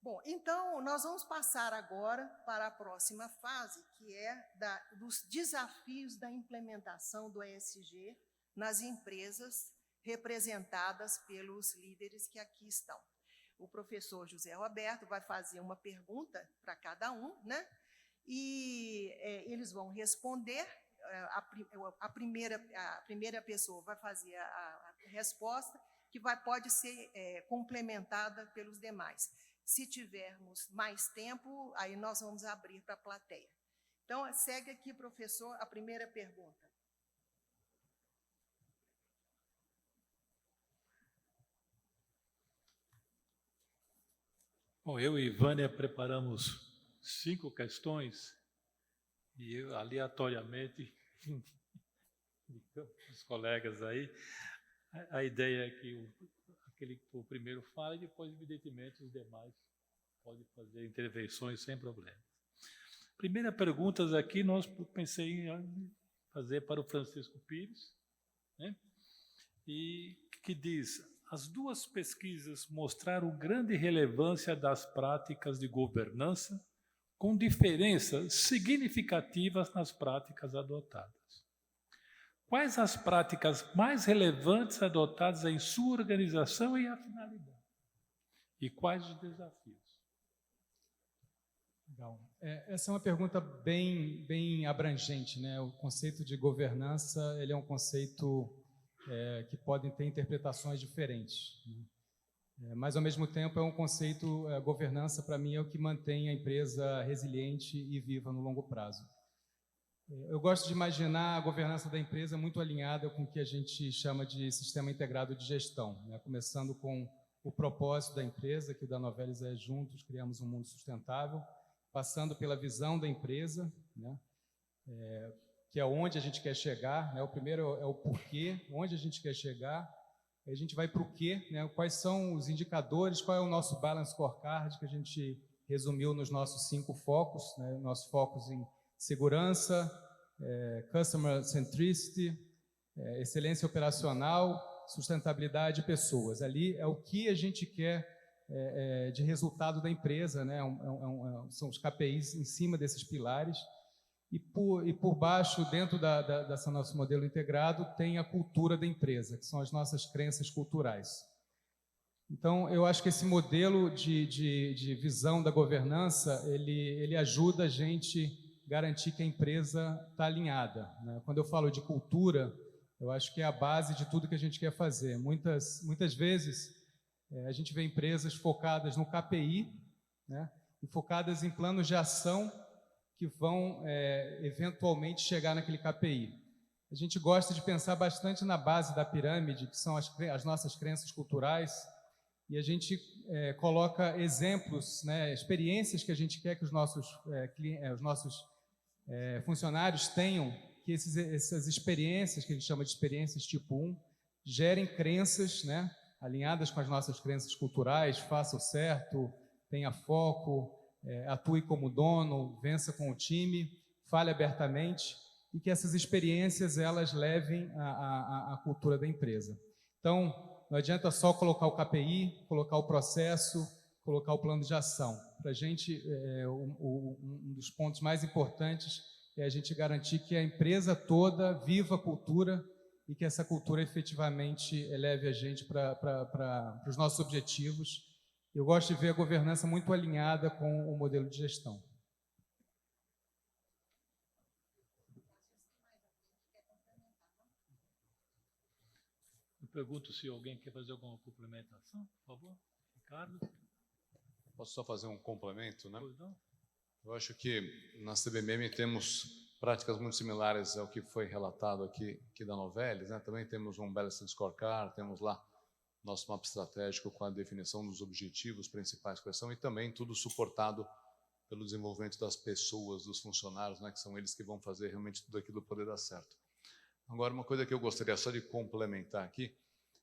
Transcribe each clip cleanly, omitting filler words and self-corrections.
Bom, então, nós vamos passar agora para a próxima fase, que é dos desafios da implementação do ESG nas empresas representadas pelos líderes que aqui estão. O professor José Roberto vai fazer uma pergunta para cada um, né? E eles vão responder. A primeira pessoa vai fazer a resposta, que pode ser complementada pelos demais. Se tivermos mais tempo, aí nós vamos abrir para a plateia. Então, segue aqui, professor, a primeira pergunta. Bom, eu e Vânia preparamos 5 questões e eu, aleatoriamente, os colegas aí, a ideia é que o primeiro fala e depois, evidentemente, os demais podem fazer intervenções sem problema. Primeira pergunta aqui, nós pensei em fazer para o Francisco Pires, né? E que diz: as duas pesquisas mostraram grande relevância das práticas de governança, com diferenças significativas nas práticas adotadas. Quais as práticas mais relevantes adotadas em sua organização e a finalidade? E quais os desafios? Legal. Essa é uma pergunta bem abrangente, né? O conceito de governança, ele é um conceito que pode ter interpretações diferentes, né? Mas, ao mesmo tempo, é um conceito, governança, para mim, é o que mantém a empresa resiliente e viva no longo prazo. Eu gosto de imaginar a governança da empresa muito alinhada com o que a gente chama de sistema integrado de gestão, né? Começando com o propósito da empresa, que o da Novelis é juntos criamos um mundo sustentável, passando pela visão da empresa, né? Que é onde a gente quer chegar, né? O primeiro é o porquê, onde a gente quer chegar, aí a gente vai para o quê, né? Quais são os indicadores, qual é o nosso balance scorecard, que a gente resumiu nos nossos 5 focos, né? Nossos focos em segurança, customer centricity, excelência operacional, sustentabilidade e pessoas. Ali é o que a gente quer de resultado da empresa, né? São os KPIs em cima desses pilares. E por baixo, dentro desse nosso modelo integrado, tem a cultura da empresa, que são as nossas crenças culturais. Então, eu acho que esse modelo de visão da governança, ele ajuda a gente garantir que a empresa está alinhada, né? Quando eu falo de cultura, eu acho que é a base de tudo que a gente quer fazer. Muitas vezes, a gente vê empresas focadas no KPI, né? E focadas em planos de ação que vão, eventualmente, chegar naquele KPI. A gente gosta de pensar bastante na base da pirâmide, que são as nossas crenças culturais, e a gente coloca exemplos, né, experiências que a gente quer que os nossos funcionários tenham, que essas experiências, que a gente chama de experiências tipo 1, gerem crenças, né, alinhadas com as nossas crenças culturais: faça o certo, tenha foco, atue como dono, vença com o time, fale abertamente, e que essas experiências elas levem à cultura da empresa. Então, não adianta só colocar o KPI, colocar o processo, colocar o plano de ação. Para a gente, um dos pontos mais importantes é a gente garantir que a empresa toda viva a cultura e que essa cultura efetivamente leve a gente para os nossos objetivos. Eu gosto de ver a governança muito alinhada com o modelo de gestão. Eu pergunto se alguém quer fazer alguma complementação, por favor. Ricardo? Posso só fazer um complemento, né? Pois não? Eu acho que na CBMM temos práticas muito similares ao que foi relatado aqui da Novelis, né? Também temos um Balanced Scorecard, temos lá nosso mapa estratégico com a definição dos objetivos principais quais são, e também tudo suportado pelo desenvolvimento das pessoas, dos funcionários, né? Que são eles que vão fazer realmente tudo aquilo poder dar certo. Agora, uma coisa que eu gostaria só de complementar aqui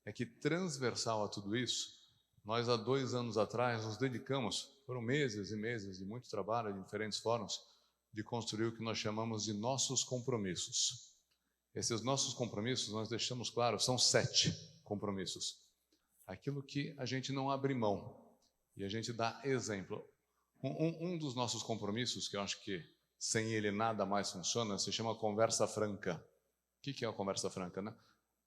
é que, transversal a tudo isso, nós, há 2 anos atrás, nos dedicamos, foram meses e meses de muito trabalho em diferentes fóruns, de construir o que nós chamamos de nossos compromissos. Esses nossos compromissos, nós deixamos claro, são 7 compromissos. Aquilo que a gente não abre mão. E a gente dá exemplo. Um dos nossos compromissos, que eu acho que sem ele nada mais funciona, se chama conversa franca. O que é a conversa franca, né?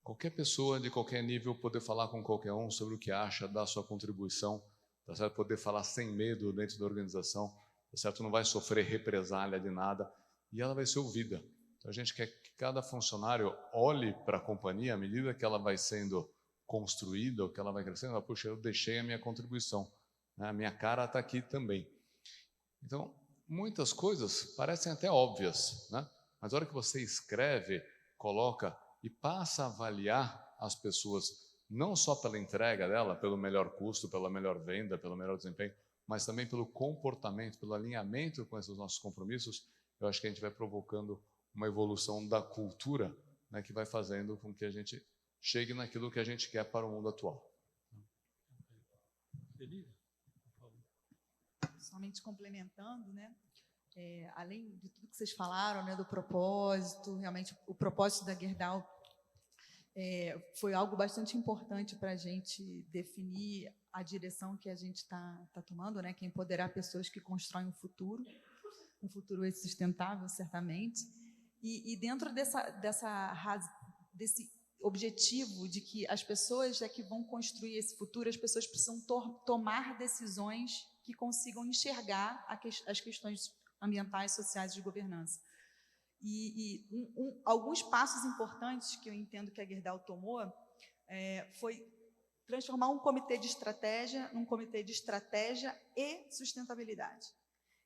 Qualquer pessoa de qualquer nível poder falar com qualquer um sobre o que acha, dar sua contribuição, tá certo? Poder falar sem medo dentro da organização, tá certo? Não vai sofrer represália de nada e ela vai ser ouvida. Então a gente quer que cada funcionário olhe para a companhia à medida que ela vai sendo construída, ou que ela vai crescendo, ela, puxa, eu deixei a minha contribuição, né? A minha cara está aqui também. Então, muitas coisas parecem até óbvias, né? Mas a hora que você escreve, coloca e passa a avaliar as pessoas, não só pela entrega dela, pelo melhor custo, pela melhor venda, pelo melhor desempenho, mas também pelo comportamento, pelo alinhamento com esses nossos compromissos, eu acho que a gente vai provocando uma evolução da cultura, né, que vai fazendo com que a gente chegue naquilo que a gente quer para o mundo atual. Somente complementando, né? Além de tudo que vocês falaram, né, do propósito, realmente o propósito da Gerdau foi algo bastante importante para a gente definir a direção que a gente está tomando, né, que é empoderar pessoas que constroem um futuro sustentável, certamente. E dentro desse objetivo de que as pessoas que vão construir esse futuro, as pessoas precisam tomar decisões que consigam enxergar as questões ambientais, sociais e de governança. Alguns passos importantes que eu entendo que a Gerdau tomou foi transformar um comitê de estratégia num comitê de estratégia e sustentabilidade.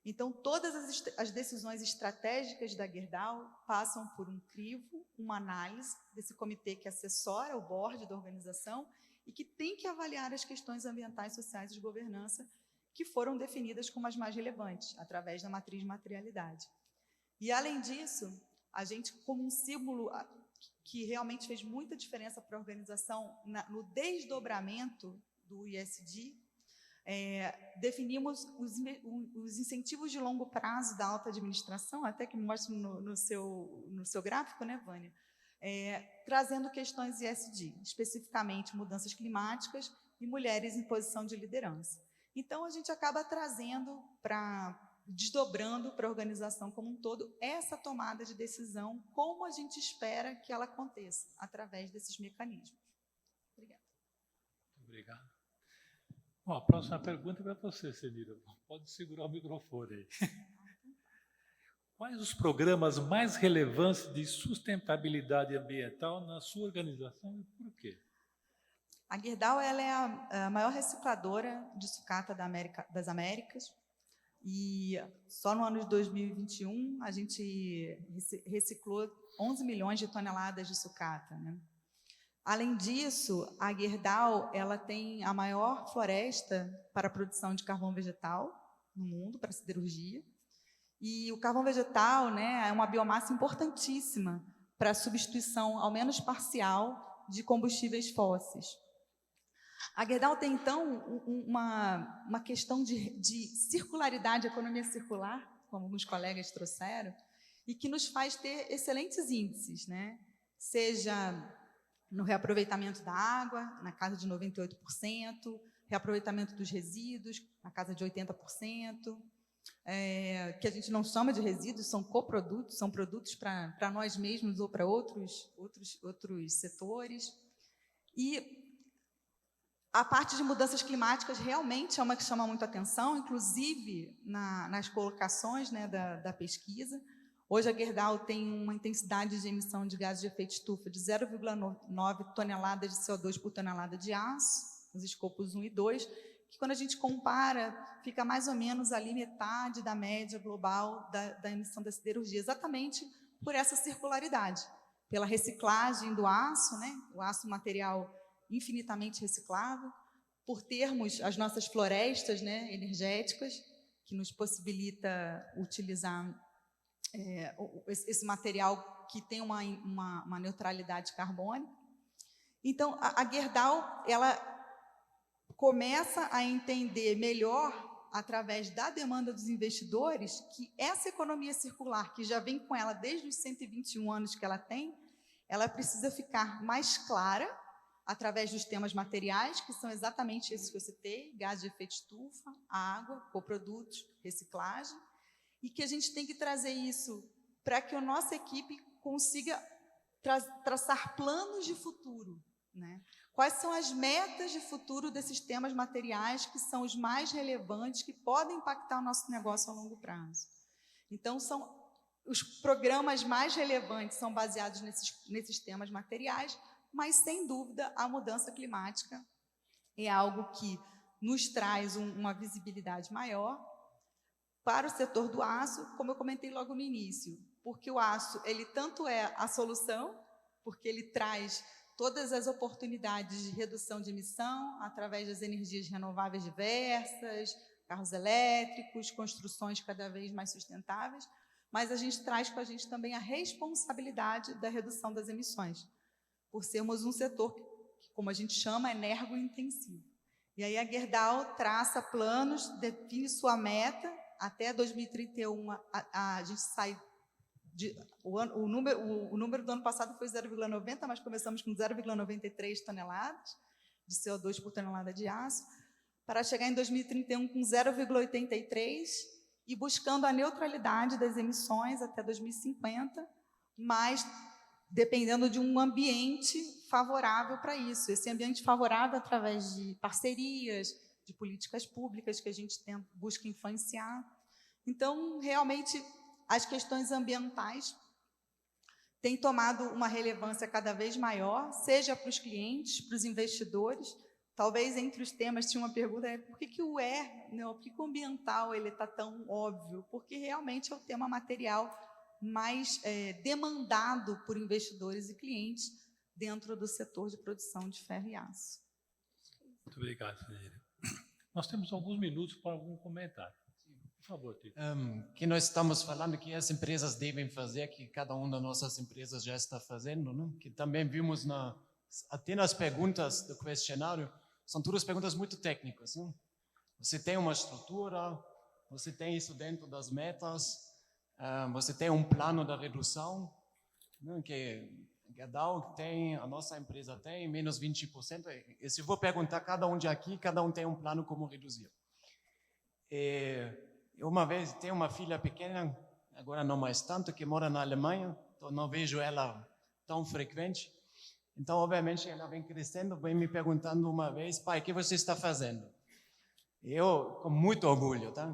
Então, todas as decisões estratégicas da Gerdau passam por um crivo, uma análise desse comitê que assessora o board da organização e que tem que avaliar as questões ambientais, sociais e de governança que foram definidas como as mais relevantes, através da matriz de materialidade. E, além disso, a gente, como um símbolo que realmente fez muita diferença para a organização no desdobramento do ISD, definimos os incentivos de longo prazo da alta administração, até que mostro no seu gráfico, né, Vânia? Trazendo questões ISD, especificamente mudanças climáticas e mulheres em posição de liderança. Então, a gente acaba desdobrando para a organização como um todo essa tomada de decisão, como a gente espera que ela aconteça, através desses mecanismos. Obrigada. Obrigado. Bom, a próxima pergunta é para você, Cenira. Pode segurar o microfone aí. Quais os programas mais relevantes de sustentabilidade ambiental na sua organização e por quê? A Gerdau ela é a maior recicladora de sucata das Américas e só no ano de 2021 a gente reciclou 11 milhões de toneladas de sucata, né? Além disso, a Gerdau ela tem a maior floresta para a produção de carvão vegetal no mundo, para a siderurgia. E o carvão vegetal, né, é uma biomassa importantíssima para a substituição, ao menos parcial, de combustíveis fósseis. A Gerdau tem, então, uma questão de circularidade, economia circular, como alguns colegas trouxeram, e que nos faz ter excelentes índices, né? Seja no reaproveitamento da água, na casa de 98%, reaproveitamento dos resíduos, na casa de 80%, que a gente não chama de resíduos, são coprodutos, são produtos para nós mesmos ou para outros setores. E a parte de mudanças climáticas realmente é uma que chama muito atenção, inclusive nas colocações, né, da pesquisa. Hoje a Gerdau tem uma intensidade de emissão de gases de efeito estufa de 0,9 toneladas de CO2 por tonelada de aço, nos escopos 1 e 2, que quando a gente compara, fica mais ou menos ali metade da média global da emissão da siderurgia, exatamente por essa circularidade, pela reciclagem do aço, né, o aço material infinitamente reciclável, por termos as nossas florestas, né, energéticas, que nos possibilita utilizar esse material que tem uma neutralidade carbônica. Então, a Gerdau, ela começa a entender melhor, através da demanda dos investidores, que essa economia circular, que já vem com ela desde os 121 anos que ela tem, ela precisa ficar mais clara, através dos temas materiais, que são exatamente esses que eu citei, gás de efeito estufa, água, coprodutos, reciclagem, e que a gente tem que trazer isso para que a nossa equipe consiga traçar planos de futuro, né? Quais são as metas de futuro desses temas materiais que são os mais relevantes, que podem impactar o nosso negócio a longo prazo? Então, os programas mais relevantes são baseados nesses temas materiais, mas, sem dúvida, a mudança climática é algo que nos traz uma visibilidade maior para o setor do aço, como eu comentei logo no início, porque o aço, ele tanto é a solução, porque ele traz todas as oportunidades de redução de emissão através das energias renováveis diversas, carros elétricos, construções cada vez mais sustentáveis, mas a gente traz com a gente também a responsabilidade da redução das emissões, por sermos um setor que, como a gente chama, energointensivo. E aí a Gerdau traça planos, define sua meta, até 2031 a gente sai... O número do ano passado foi 0,90, mas começamos com 0,93 toneladas de CO2 por tonelada de aço, para chegar em 2031 com 0,83 e buscando a neutralidade das emissões até 2050, mas dependendo de um ambiente favorável para isso. Esse ambiente favorável através de parcerias, de políticas públicas que a gente busca influenciar. Então, realmente, as questões ambientais têm tomado uma relevância cada vez maior, seja para os clientes, para os investidores. Talvez entre os temas tinha uma pergunta, por que o por que o ambiental está tão óbvio? Porque realmente é o tema material mais demandado por investidores e clientes dentro do setor de produção de ferro e aço. Muito obrigado, Freire. Nós temos alguns minutos para algum comentário. Por favor, Tito. Que nós estamos falando que as empresas devem fazer, que cada uma das nossas empresas já está fazendo, né? Que também vimos até nas perguntas do questionário, são todas perguntas muito técnicas. Né? Você tem uma estrutura, você tem isso dentro das metas, você tem um plano da redução, né? Que a Dow tem, a nossa empresa tem, menos 20%. E se eu vou perguntar cada um de aqui, cada um tem um plano como reduzir. Uma vez tem uma filha pequena, agora não mais tanto, que mora na Alemanha, então não vejo ela tão frequente. Então, obviamente, ela vem crescendo, vem me perguntando uma vez, pai, o que você está fazendo? Eu, com muito orgulho, tá?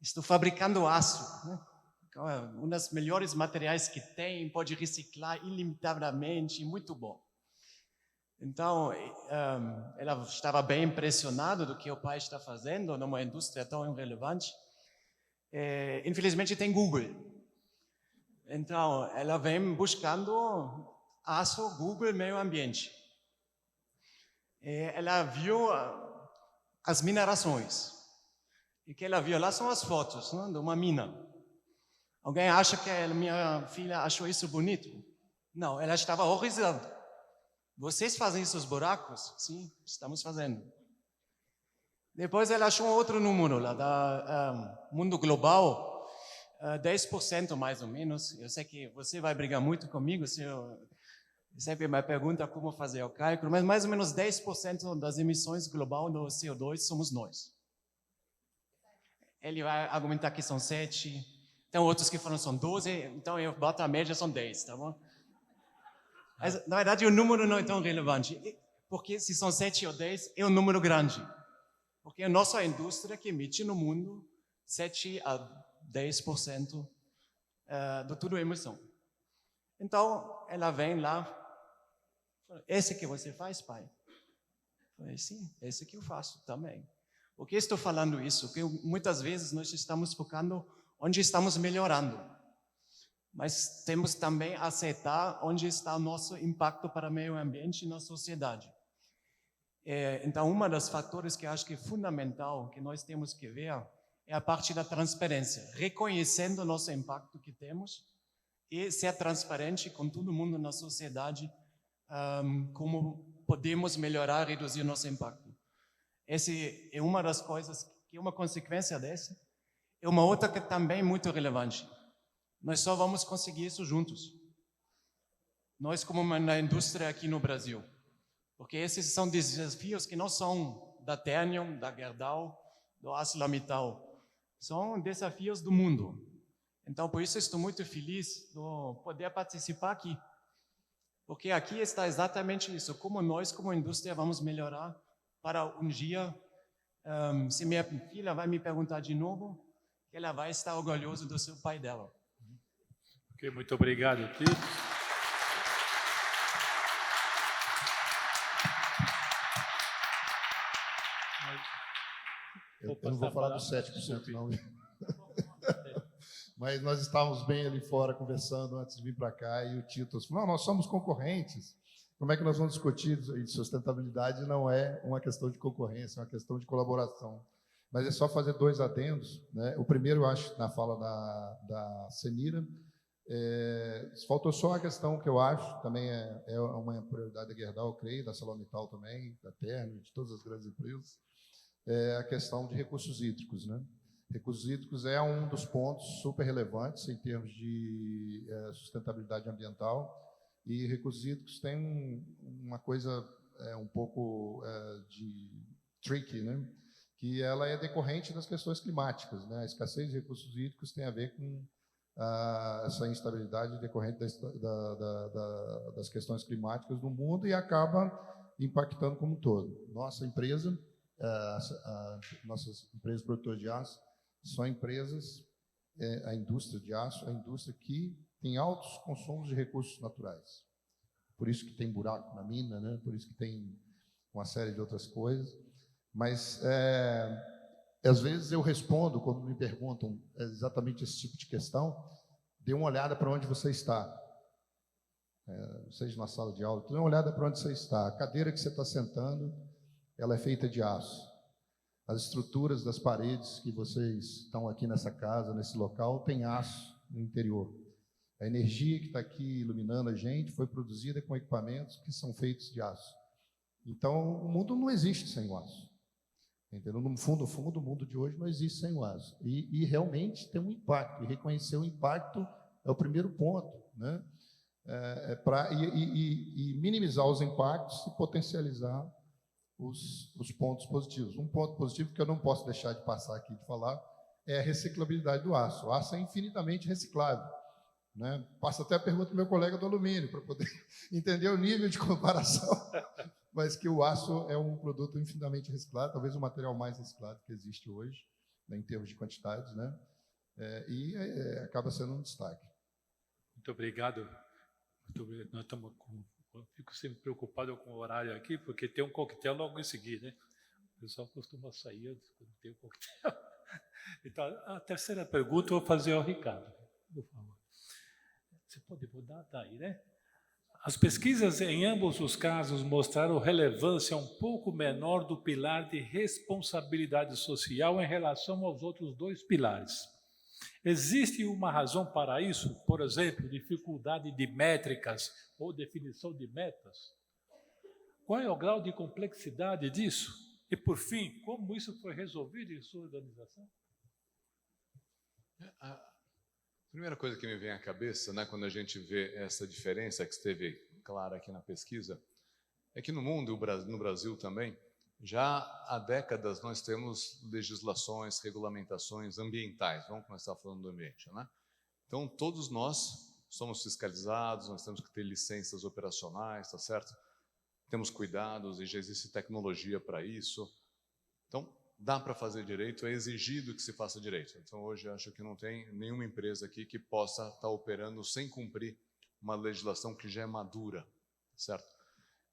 Estou fabricando aço, né? Um dos melhores materiais que tem, pode reciclar ilimitadamente, muito bom. Então, ela estava bem impressionada do que o pai está fazendo numa indústria tão irrelevante. Infelizmente, tem Google. Então, ela vem buscando aço, Google, meio ambiente. Ela viu as minerações. E o que ela viu lá são as fotos, né, de uma mina. Alguém acha que a minha filha achou isso bonito? Não, ela estava horrorizando. Vocês fazem esses buracos? Sim, estamos fazendo. Depois ela achou outro número lá, da Mundo Global, 10% mais ou menos. Eu sei que você vai brigar muito comigo, se eu sempre me pergunta como fazer o cálculo, mas mais ou menos 10% das emissões globais do CO2 somos nós. Ele vai argumentar que são 7%. Tem outros que falam que são 12, então eu boto a média, são 10, tá bom? Mas, na verdade, o número não é tão relevante, porque se são 7 ou 10, é um número grande. Porque a nossa indústria que emite no mundo 7 a 10% de toda a emissão. Então, ela vem lá, fala, esse que você faz, pai? Eu falei, sim, esse que eu faço também. Por que estou falando isso? Porque muitas vezes nós estamos focando onde estamos melhorando. Mas temos também a aceitar onde está o nosso impacto para o meio ambiente e na sociedade. Então, um dos fatores que eu acho que é fundamental, que nós temos que ver, é a parte da transparência. Reconhecendo o nosso impacto que temos e ser transparente com todo mundo na sociedade, como podemos melhorar, reduzir o nosso impacto. Essa é uma das coisas que é uma consequência dessa. É uma outra que também é muito relevante. Nós só vamos conseguir isso juntos. Nós, como na indústria aqui no Brasil, Porque esses são desafios que não são da Ternium, da Gerdau, do ArcelorMittal. São desafios do mundo. Então, por isso estou muito feliz de poder participar aqui. Porque aqui está exatamente isso, como nós, como indústria, vamos melhorar para um dia, se minha filha vai me perguntar de novo, ela vai estar orgulhosa do seu pai dela. Ok, muito obrigado, Tito. Eu não vou falar dos 7%, não. Mas nós estávamos bem ali fora conversando antes de vir para cá e o Tito falou, não, nós somos concorrentes. Como é que nós vamos discutir isso? Sustentabilidade não é uma questão de concorrência, é uma questão de colaboração. Mas é só fazer 2 adendos, né? O primeiro, eu acho, na fala da Senira, faltou só a questão que eu acho, também é uma prioridade da Gerdau, eu creio, da ArcelorMittal também, da Ternium, de todas as grandes empresas, é a questão de recursos hídricos, né? Recursos hídricos é um dos pontos super relevantes em termos de sustentabilidade ambiental, e recursos hídricos tem uma coisa um pouco de tricky, né? Que ela é decorrente das questões climáticas, né? A escassez de recursos hídricos tem a ver com essa instabilidade decorrente das questões climáticas no mundo e acaba impactando como um todo. Nossas empresas produtoras de aço são empresas, a indústria de aço, a indústria que tem altos consumos de recursos naturais. Por isso que tem buraco na mina, né? Por isso que tem uma série de outras coisas. Mas, às vezes, eu respondo, quando me perguntam exatamente esse tipo de questão, dê uma olhada para onde você está. Seja na sala de aula, dê uma olhada para onde você está. A cadeira que você está sentando, ela é feita de aço. As estruturas das paredes que vocês estão aqui nessa casa, nesse local, tem aço no interior. A energia que está aqui iluminando a gente foi produzida com equipamentos que são feitos de aço. Então, o mundo não existe sem o aço. Entendeu? No fundo, o mundo de hoje não existe sem o aço. E realmente tem um impacto. E reconhecer o impacto é o primeiro ponto, né? E minimizar os impactos e potencializar os pontos positivos. Um ponto positivo que eu não posso deixar de passar aqui de falar é a reciclabilidade do aço. O aço é infinitamente reciclável, né? Passa até a pergunta do meu colega do alumínio, para poder entender o nível de comparação, mas que o aço é um produto infinitamente reciclado, talvez o material mais reciclado que existe hoje, né, em termos de quantidades, né? Acaba sendo um destaque. Muito obrigado. Nós estamos eu fico sempre preocupado com o horário aqui, porque tem um coquetel logo em seguida, né? O pessoal costuma sair antes quando tem o coquetel. Então, a terceira pergunta eu vou fazer ao Ricardo, por favor. Você pode mudar? Tá aí, né? As pesquisas em ambos os casos mostraram relevância um pouco menor do pilar de responsabilidade social em relação aos outros 2 pilares. Existe uma razão para isso? Por exemplo, dificuldade de métricas ou definição de metas? Qual é o grau de complexidade disso? E, por fim, como isso foi resolvido em sua organização? A primeira coisa que me vem à cabeça, né, quando a gente vê essa diferença que esteve clara aqui na pesquisa, é que no mundo, no Brasil também, já há décadas nós temos legislações, regulamentações ambientais. Vamos começar falando do ambiente, né? Então, todos nós somos fiscalizados, nós temos que ter licenças operacionais, tá certo? Temos cuidados e já existe tecnologia para isso. Então, dá para fazer direito, é exigido que se faça direito. Então, hoje, eu acho que não tem nenhuma empresa aqui que possa estar operando sem cumprir uma legislação que já é madura, certo?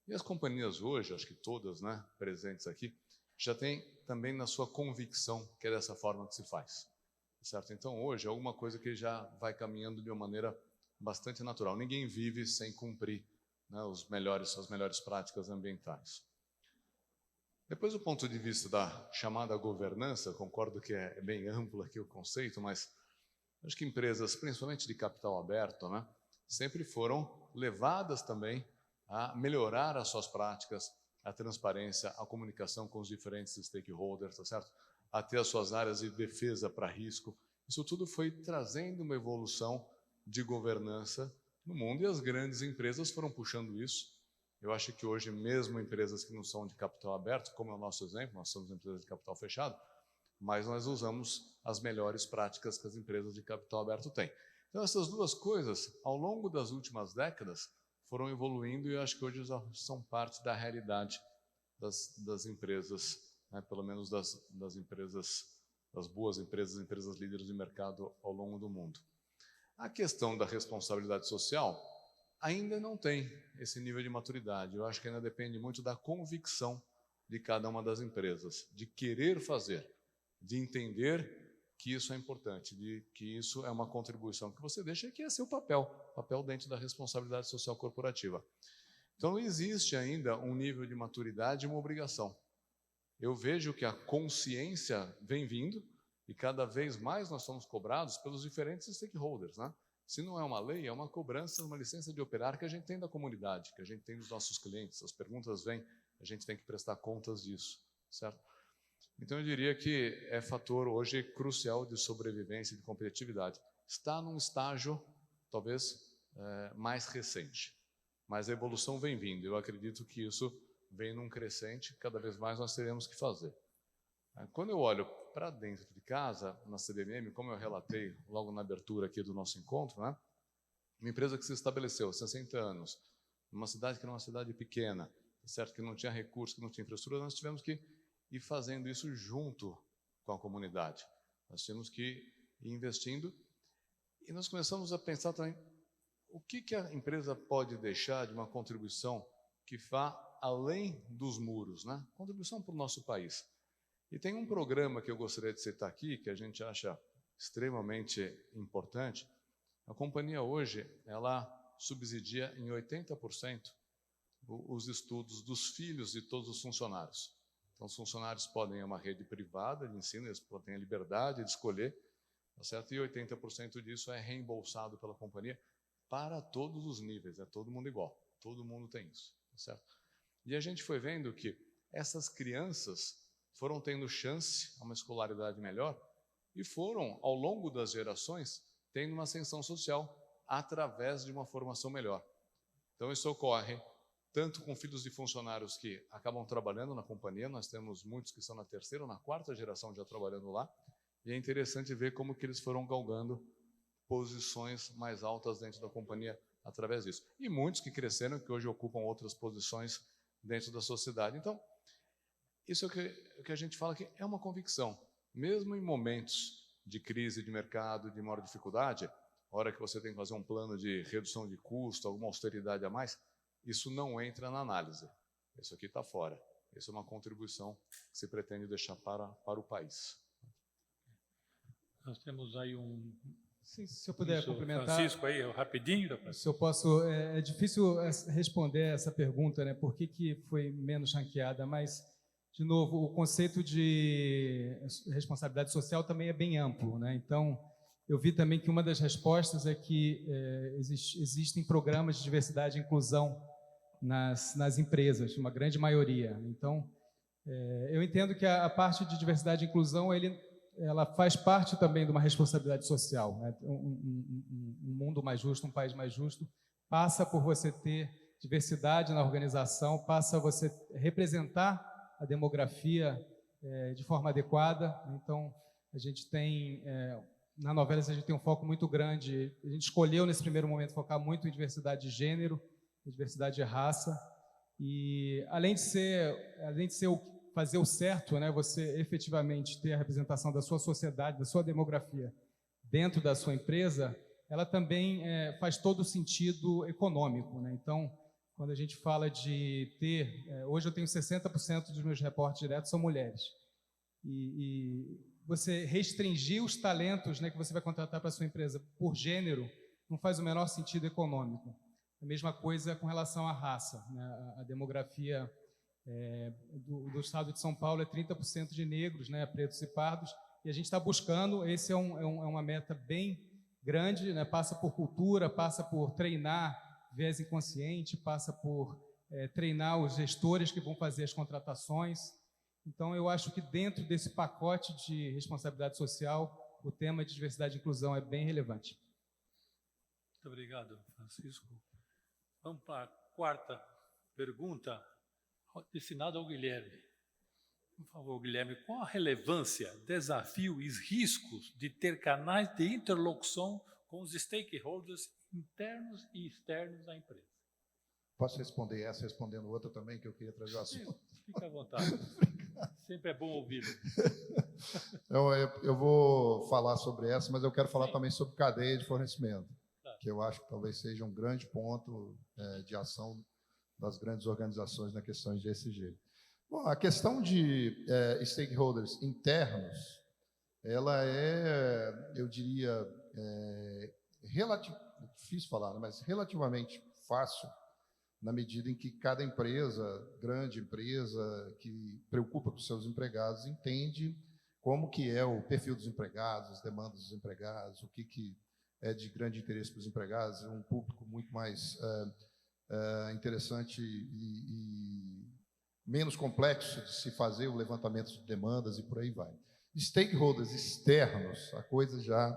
E as companhias hoje, acho que todas, né, presentes aqui, já têm também na sua convicção que é dessa forma que se faz, certo? Então, hoje, é alguma coisa que já vai caminhando de uma maneira bastante natural. Ninguém vive sem cumprir, né, as melhores práticas ambientais. Depois, do ponto de vista da chamada governança, concordo que é bem amplo aqui o conceito, mas acho que empresas, principalmente de capital aberto, né, sempre foram levadas também a melhorar as suas práticas, a transparência, a comunicação com os diferentes stakeholders, tá certo? A ter as suas áreas de defesa para risco. Isso tudo foi trazendo uma evolução de governança no mundo e as grandes empresas foram puxando isso Eu acho que hoje, mesmo empresas que não são de capital aberto, como é o nosso exemplo, nós somos empresas de capital fechado, mas nós usamos as melhores práticas que as empresas de capital aberto têm. Então, essas duas coisas, ao longo das últimas décadas, foram evoluindo e eu acho que hoje já são parte da realidade das empresas, né? Pelo menos das empresas, das boas empresas, empresas líderes de mercado ao longo do mundo. A questão da responsabilidade social ainda não tem esse nível de maturidade. Eu acho que ainda depende muito da convicção de cada uma das empresas, de querer fazer, de entender que isso é importante, de que isso é uma contribuição que você deixa e que é seu papel dentro da responsabilidade social corporativa. Então, existe ainda um nível de maturidade e uma obrigação. Eu vejo que a consciência vem vindo e cada vez mais nós somos cobrados pelos diferentes stakeholders, né? Se não é uma lei, é uma cobrança, uma licença de operar que a gente tem da comunidade, que a gente tem dos nossos clientes. As perguntas vêm, a gente tem que prestar contas disso, certo? Então, eu diria que é fator hoje crucial de sobrevivência e de competitividade. Está num estágio, talvez, mais recente, mas a evolução vem vindo. Eu acredito que isso vem num crescente, cada vez mais nós teremos que fazer. Quando eu olho para dentro de casa, na CBMM, como eu relatei logo na abertura aqui do nosso encontro, né? Uma empresa que se estabeleceu há 60 anos, numa cidade que era uma cidade pequena, certo? Que não tinha recursos, que não tinha infraestrutura, nós tivemos que ir fazendo isso junto com a comunidade. Nós tínhamos que ir investindo e nós começamos a pensar também o que a empresa pode deixar de uma contribuição que vá além dos muros, né? Contribuição para o nosso país. E tem um programa que eu gostaria de citar aqui, que a gente acha extremamente importante. A companhia hoje, ela subsidia em 80% os estudos dos filhos de todos os funcionários. Então, os funcionários podem ir a uma rede privada de ensino, eles têm a liberdade de escolher, tá certo? E 80% disso é reembolsado pela companhia para todos os níveis, é todo mundo igual, todo mundo tem isso, tá certo? E a gente foi vendo que essas crianças foram tendo chance a uma escolaridade melhor e foram, ao longo das gerações, tendo uma ascensão social através de uma formação melhor. Então, isso ocorre tanto com filhos de funcionários que acabam trabalhando na companhia, nós temos muitos que estão na terceira ou na quarta geração já trabalhando lá, e é interessante ver como que eles foram galgando posições mais altas dentro da companhia através disso. E muitos que cresceram, que hoje ocupam outras posições dentro da sociedade. Então, isso é o que a gente fala que é uma convicção. Mesmo em momentos de crise de mercado, de maior dificuldade, a hora que você tem que fazer um plano de redução de custo, alguma austeridade a mais, isso não entra na análise. Isso aqui está fora. Isso é uma contribuição que se pretende deixar para o país. Nós temos aí um... Sim, se eu puder complementar. Francisco aí, rapidinho. Se eu posso, é difícil responder essa pergunta, né? Por que foi menos ranqueada, mas, de novo, o conceito de responsabilidade social também é bem amplo, né? Então, eu vi também que uma das respostas é que existem programas de diversidade e inclusão nas empresas, uma grande maioria. Então, eu entendo que a parte de diversidade e inclusão, ela faz parte também de uma responsabilidade social, né? Um mundo mais justo, um país mais justo, passa por você ter diversidade na organização, passa você representar a demografia de forma adequada. Então, a gente tem, na Novelis, a gente tem um foco muito grande, a gente escolheu nesse primeiro momento focar muito em diversidade de gênero, em diversidade de raça, e além de ser fazer o certo, né, você efetivamente ter a representação da sua sociedade, da sua demografia dentro da sua empresa, ela também faz todo o sentido econômico, né? Então, quando a gente fala de ter... hoje eu tenho 60% dos meus reportes diretos são mulheres. E você restringir os talentos, né, que você vai contratar para a sua empresa por gênero não faz o menor sentido econômico. A mesma coisa com relação à raça, né? A demografia do estado de São Paulo é 30% de negros, né, pretos e pardos, e a gente está buscando, esse é uma meta bem grande, né, passa por cultura, passa por treinar viés inconsciente, passa por treinar os gestores que vão fazer as contratações. Então, eu acho que dentro desse pacote de responsabilidade social, o tema de diversidade e inclusão é bem relevante. Muito obrigado, Francisco. Vamos para a quarta pergunta destinada ao Guilherme. Por favor, Guilherme, qual a relevância, desafio e riscos de ter canais de interlocução com os stakeholders internos e externos da empresa? Posso responder essa, respondendo outra também, que eu queria trazer o assunto? Fica à vontade. Sempre é bom ouvir. Então, eu vou falar sobre essa, mas eu quero falar também sobre cadeia de fornecimento, que eu acho que talvez seja um grande ponto de ação das grandes organizações na questão de ESG. Bom, a questão de stakeholders internos, ela é, eu diria, difícil falar, mas relativamente fácil, na medida em que cada empresa, grande empresa, que preocupa com seus empregados, entende como que é o perfil dos empregados, as demandas dos empregados, o que é de grande interesse para os empregados, é um público muito mais interessante e menos complexo de se fazer o levantamento de demandas e por aí vai. Stakeholders externos, a coisa já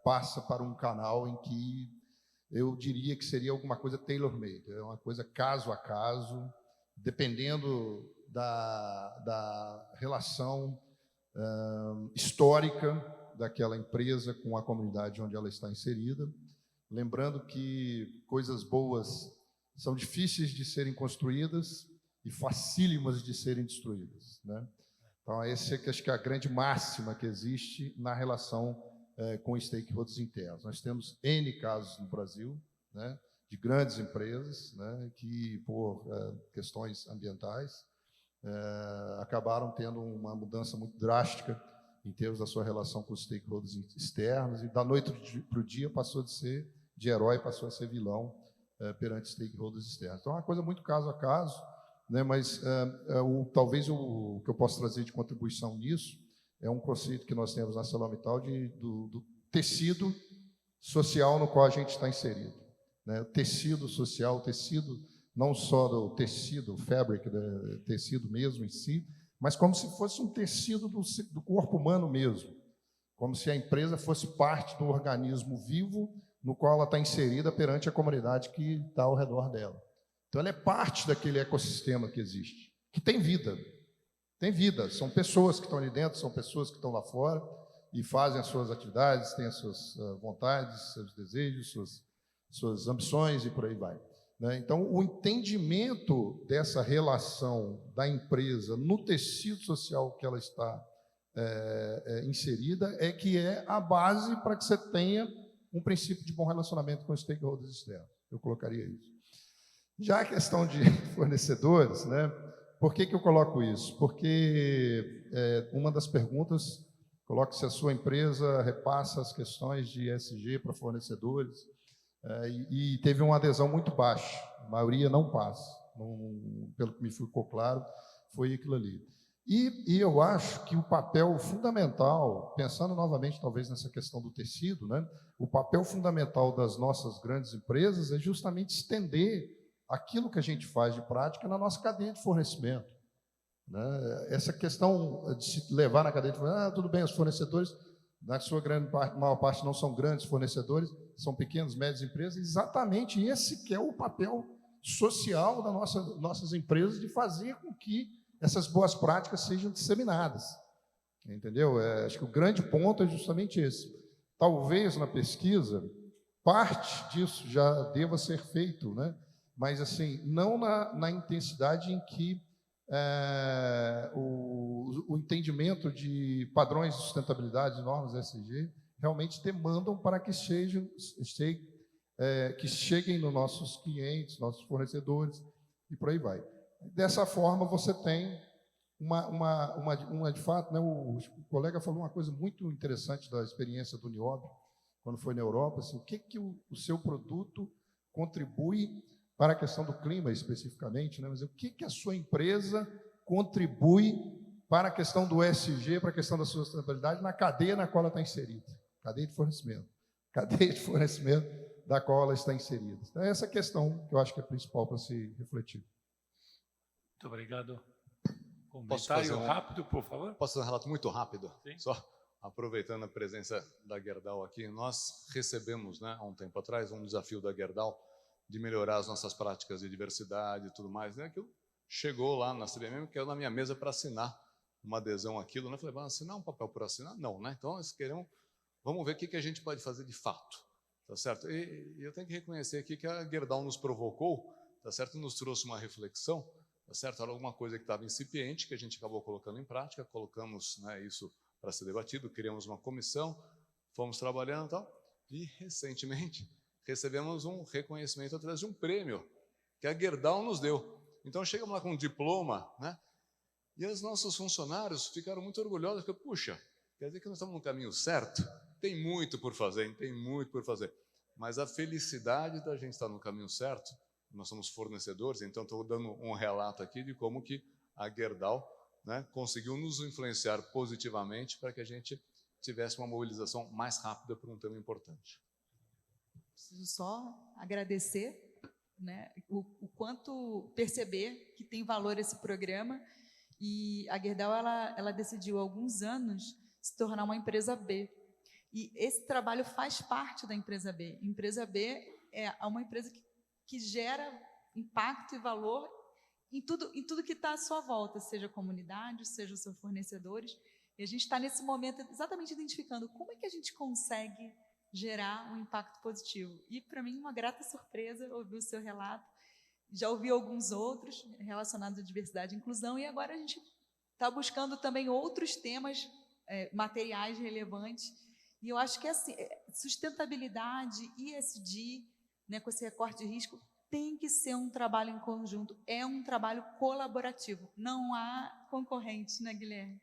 passa para um canal em que eu diria que seria alguma coisa tailor-made, é uma coisa caso a caso, dependendo da relação histórica daquela empresa com a comunidade onde ela está inserida. Lembrando que coisas boas são difíceis de serem construídas e facílimas de serem destruídas, né? Então, essa é acho que a grande máxima que existe na relação com stakeholders internos. Nós temos N casos no Brasil, né, de grandes empresas, né, que, por questões ambientais, acabaram tendo uma mudança muito drástica em termos da sua relação com os stakeholders externos, e da noite para o dia passou de ser de herói, passou a ser vilão perante stakeholders externos. Então, é uma coisa muito caso a caso, né, mas talvez o que eu posso trazer de contribuição nisso é um conceito que nós temos na ArcelorMittal do tecido social no qual a gente está inserido, né? O tecido social, o tecido não só do tecido, o fabric, tecido mesmo em si, mas como se fosse um tecido do corpo humano mesmo, como se a empresa fosse parte do organismo vivo no qual ela está inserida perante a comunidade que está ao redor dela. Então, ela é parte daquele ecossistema que existe, que tem vida. Tem vida, são pessoas que estão ali dentro, são pessoas que estão lá fora e fazem as suas atividades, têm as suas vontades, seus desejos, suas ambições e por aí vai, né? Então, o entendimento dessa relação da empresa no tecido social que ela está inserida é que é a base para que você tenha um princípio de bom relacionamento com os stakeholders externos. Eu colocaria isso. Já a questão de fornecedores, né? Por que eu coloco isso? Porque uma das perguntas coloca se a sua empresa repassa as questões de ESG para fornecedores, e teve uma adesão muito baixa, a maioria não passa, pelo que me ficou claro, foi aquilo ali. E eu acho que o papel fundamental, pensando novamente talvez nessa questão do tecido, né, o papel fundamental das nossas grandes empresas é justamente estender aquilo que a gente faz de prática na nossa cadeia de fornecimento, né? Essa questão de se levar na cadeia de fornecimento, tudo bem, os fornecedores, na sua grande parte, maior parte não são grandes fornecedores, são pequenas, médias empresas, exatamente esse que é o papel social das nossas empresas, de fazer com que essas boas práticas sejam disseminadas, entendeu? Acho que o grande ponto é justamente esse. Talvez na pesquisa, parte disso já deva ser feito, né? Mas, assim, não na intensidade em que o entendimento de padrões de sustentabilidade, normas ESG, realmente demandam para que cheguem nos nossos clientes, nossos fornecedores, e por aí vai. Dessa forma, você tem de fato, né, o colega falou uma coisa muito interessante da experiência do Niobe, quando foi na Europa, assim, o que o seu produto contribui para a questão do clima especificamente, né? Mas o que a sua empresa contribui para a questão do ESG, para a questão da sustentabilidade na cadeia na qual ela está inserida, cadeia de fornecimento da qual ela está inserida. Então, essa é a questão que eu acho que é principal para se refletir. Muito obrigado. Comentário rápido, por favor. Posso fazer um relato muito rápido? Sim. Só aproveitando a presença da Gerdau aqui, nós recebemos, né, há um tempo atrás, um desafio da Gerdau de melhorar as nossas práticas de diversidade e tudo mais, né? Aquilo chegou lá na CBMM, que eu na minha mesa para assinar uma adesão àquilo, né? Eu falei, vamos assinar um papel por assinar? Não, né? Então, nós queremos, vamos ver o que a gente pode fazer de fato, tá certo? E eu tenho que reconhecer aqui que a Gerdau nos provocou, tá certo? Nos trouxe uma reflexão, tá certo? Era alguma coisa que estava incipiente, que a gente acabou colocando em prática, colocamos, né, isso para ser debatido, criamos uma comissão, fomos trabalhando e tal, e recentemente recebemos um reconhecimento através de um prêmio que a Gerdau nos deu. Então chegamos lá com um diploma, né? E os nossos funcionários ficaram muito orgulhosos, porque, puxa, quer dizer que nós estamos no caminho certo? Tem muito por fazer, hein? Tem muito por fazer. Mas a felicidade da gente estar no caminho certo, nós somos fornecedores, então estou dando um relato aqui de como que a Gerdau, né, conseguiu nos influenciar positivamente para que a gente tivesse uma mobilização mais rápida para um tema importante. Preciso só agradecer, né, o quanto perceber que tem valor esse programa. E a Gerdau ela decidiu há alguns anos se tornar uma empresa B. E esse trabalho faz parte da empresa B. Empresa B é uma empresa que gera impacto e valor em tudo que está à sua volta, seja a comunidade, seja os seus fornecedores. E a gente está nesse momento exatamente identificando como é que a gente consegue gerar um impacto positivo. E, para mim, uma grata surpresa ouvir o seu relato. Já ouvi alguns outros relacionados à diversidade e inclusão, e agora a gente está buscando também outros temas materiais relevantes. E eu acho que assim, sustentabilidade, ESG, né, com esse recorte de risco, tem que ser um trabalho em conjunto, é um trabalho colaborativo, não há concorrente, né, Guilherme?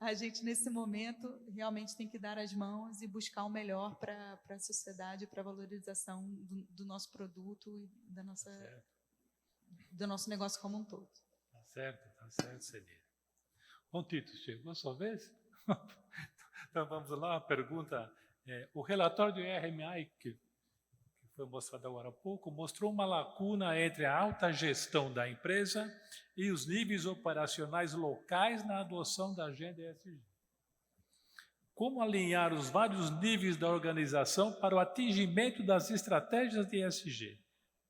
A gente, nesse momento, realmente tem que dar as mãos e buscar o melhor para a sociedade, para a valorização do nosso produto e do nosso negócio como um todo. Tá certo, Celina. Bom, Tito, chegou a sua vez? Então, vamos lá, a pergunta. O relatório do RMI, que foi mostrado agora há pouco, mostrou uma lacuna entre a alta gestão da empresa e os níveis operacionais locais na adoção da agenda ESG. Como alinhar os vários níveis da organização para o atingimento das estratégias de ESG?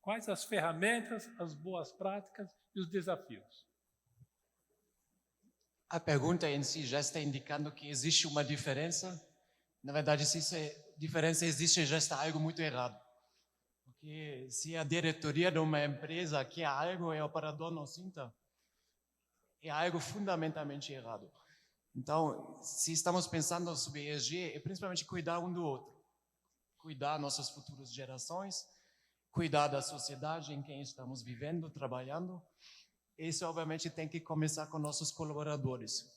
Quais as ferramentas, as boas práticas e os desafios? A pergunta em si já está indicando que existe uma diferença. Na verdade, se essa diferença existe, já está algo muito errado. Porque se a diretoria de uma empresa quer algo e o operador não sinta, é algo fundamentalmente errado. Então, se estamos pensando sobre ESG, é principalmente cuidar um do outro. Cuidar das nossas futuras gerações, cuidar da sociedade em que estamos vivendo, trabalhando. Isso, obviamente, tem que começar com nossos colaboradores.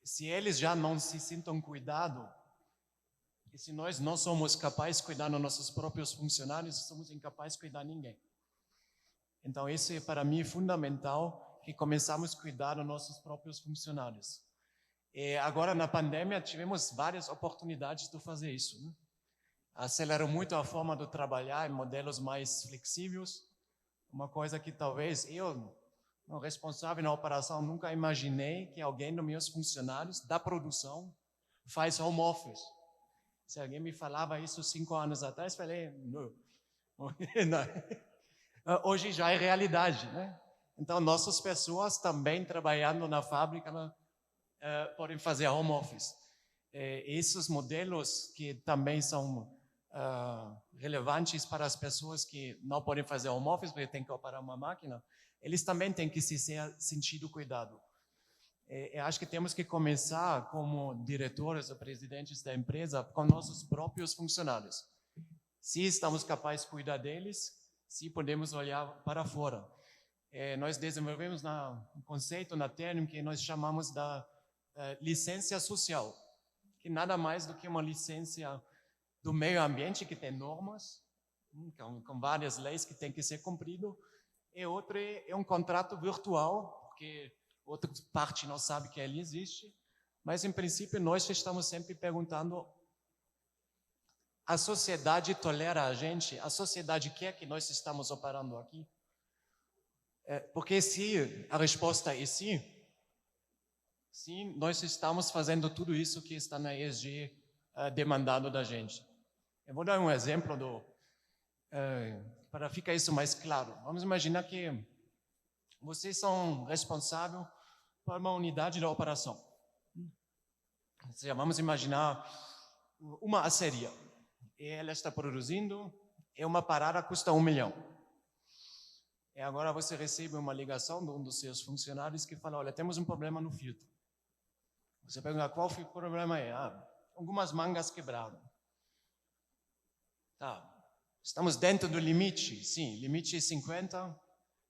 Se eles já não se sintam cuidados, e se nós não somos capazes de cuidar dos nossos próprios funcionários, somos incapazes de cuidar de ninguém. Então, isso é, para mim, fundamental, que começamos a cuidar dos nossos próprios funcionários. E agora, na pandemia, tivemos várias oportunidades de fazer isso, né? Acelerou muito a forma de trabalhar em modelos mais flexíveis, uma coisa que talvez eu, no responsável na operação, nunca imaginei que alguém dos meus funcionários da produção faz home office. Se alguém me falava isso 5 anos atrás, falei, não. Hoje já é realidade, né? Então, nossas pessoas também trabalhando na fábrica podem fazer home office. Esses modelos que também são relevantes para as pessoas que não podem fazer home office porque tem que operar uma máquina, eles também têm que ser sentido cuidado. Eu acho que temos que começar como diretores ou presidentes da empresa com nossos próprios funcionários. Se estamos capazes de cuidar deles, se podemos olhar para fora. Nós desenvolvemos um conceito na Ternium que nós chamamos da licença social, que nada mais do que uma licença do meio ambiente, que tem normas, com várias leis que tem que ser cumprido, e outro é um contrato virtual, porque outra parte não sabe que ele existe, mas em princípio nós estamos sempre perguntando: a sociedade tolera a gente? A sociedade quer que nós estamos operando aqui? Porque se a resposta é sim, nós estamos fazendo tudo isso que está na ESG demandado da gente. Eu vou dar um exemplo para ficar isso mais claro. Vamos imaginar que vocês são responsáveis por uma unidade da operação. Ou seja, vamos imaginar uma aceria. E ela está produzindo, e uma parada custa 1 milhão. E agora você recebe uma ligação de um dos seus funcionários que fala, olha, temos um problema no filtro. Você pergunta, qual foi o problema? Algumas mangas quebradas. Tá. Estamos dentro do limite? Sim, limite é 50,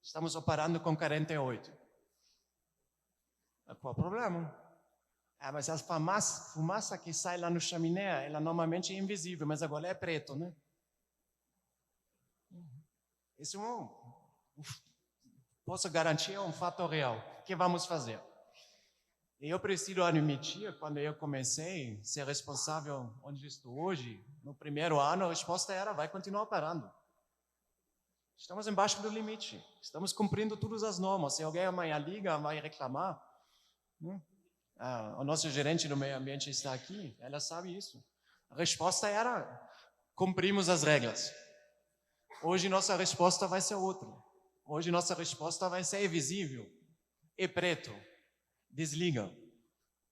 estamos operando com 48. Qual o problema? Mas a fumaça que sai lá no chaminé, ela normalmente é invisível, mas agora é preto, né? Isso posso garantir, é um fato real. O que vamos fazer? Eu preciso admitir, quando eu comecei a ser responsável onde estou hoje, no primeiro ano, a resposta era, vai continuar operando. Estamos embaixo do limite, estamos cumprindo todas as normas. Se alguém amanhã liga, vai reclamar, o nosso gerente do meio ambiente está aqui, ela sabe isso. A resposta era, cumprimos as regras. Hoje nossa resposta vai ser outra. Hoje nossa resposta vai ser visível, é preto. Desliga.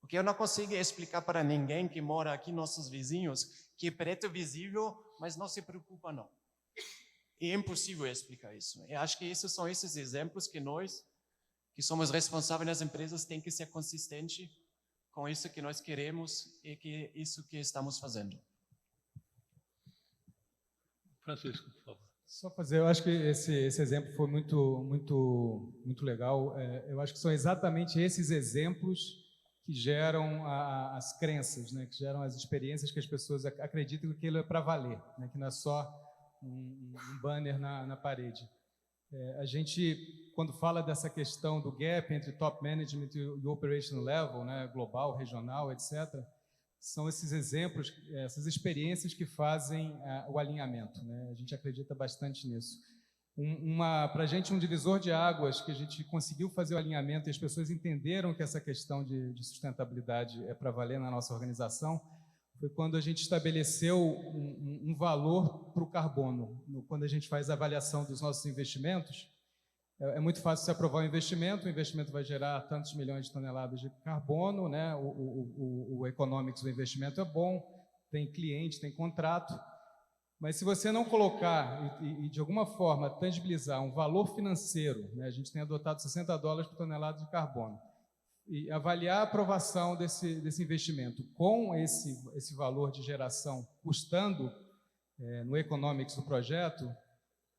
Porque eu não consigo explicar para ninguém que mora aqui, nossos vizinhos, que é preto visível, mas não se preocupa não. É impossível explicar isso. Eu acho que esses são esses exemplos que nós, que somos responsáveis nas empresas, tem que ser consistente com isso que nós queremos e que isso que estamos fazendo. Francisco, por favor. Só fazer, eu acho que esse exemplo foi muito legal. Eu acho que são exatamente esses exemplos que geram as crenças, né? Que geram as experiências que as pessoas acreditam que aquilo é para valer, né? Que não é só um banner na parede. A gente, quando fala dessa questão do gap entre top management e o operational level, né? Global, regional, etc., são esses exemplos, essas experiências que fazem o alinhamento, né? A gente acredita bastante nisso. Para a gente, um divisor de águas que a gente conseguiu fazer o alinhamento e as pessoas entenderam que essa questão de sustentabilidade é para valer na nossa organização, foi quando a gente estabeleceu um valor para o carbono. Quando a gente faz a avaliação dos nossos investimentos, é muito fácil se aprovar o investimento vai gerar tantos milhões de toneladas de carbono, né? O economics do investimento é bom, tem cliente, tem contrato, mas se você não colocar e de alguma forma tangibilizar um valor financeiro, né? A gente tem adotado $60 por tonelada de carbono, e avaliar a aprovação desse investimento com esse valor de geração custando no economics do projeto.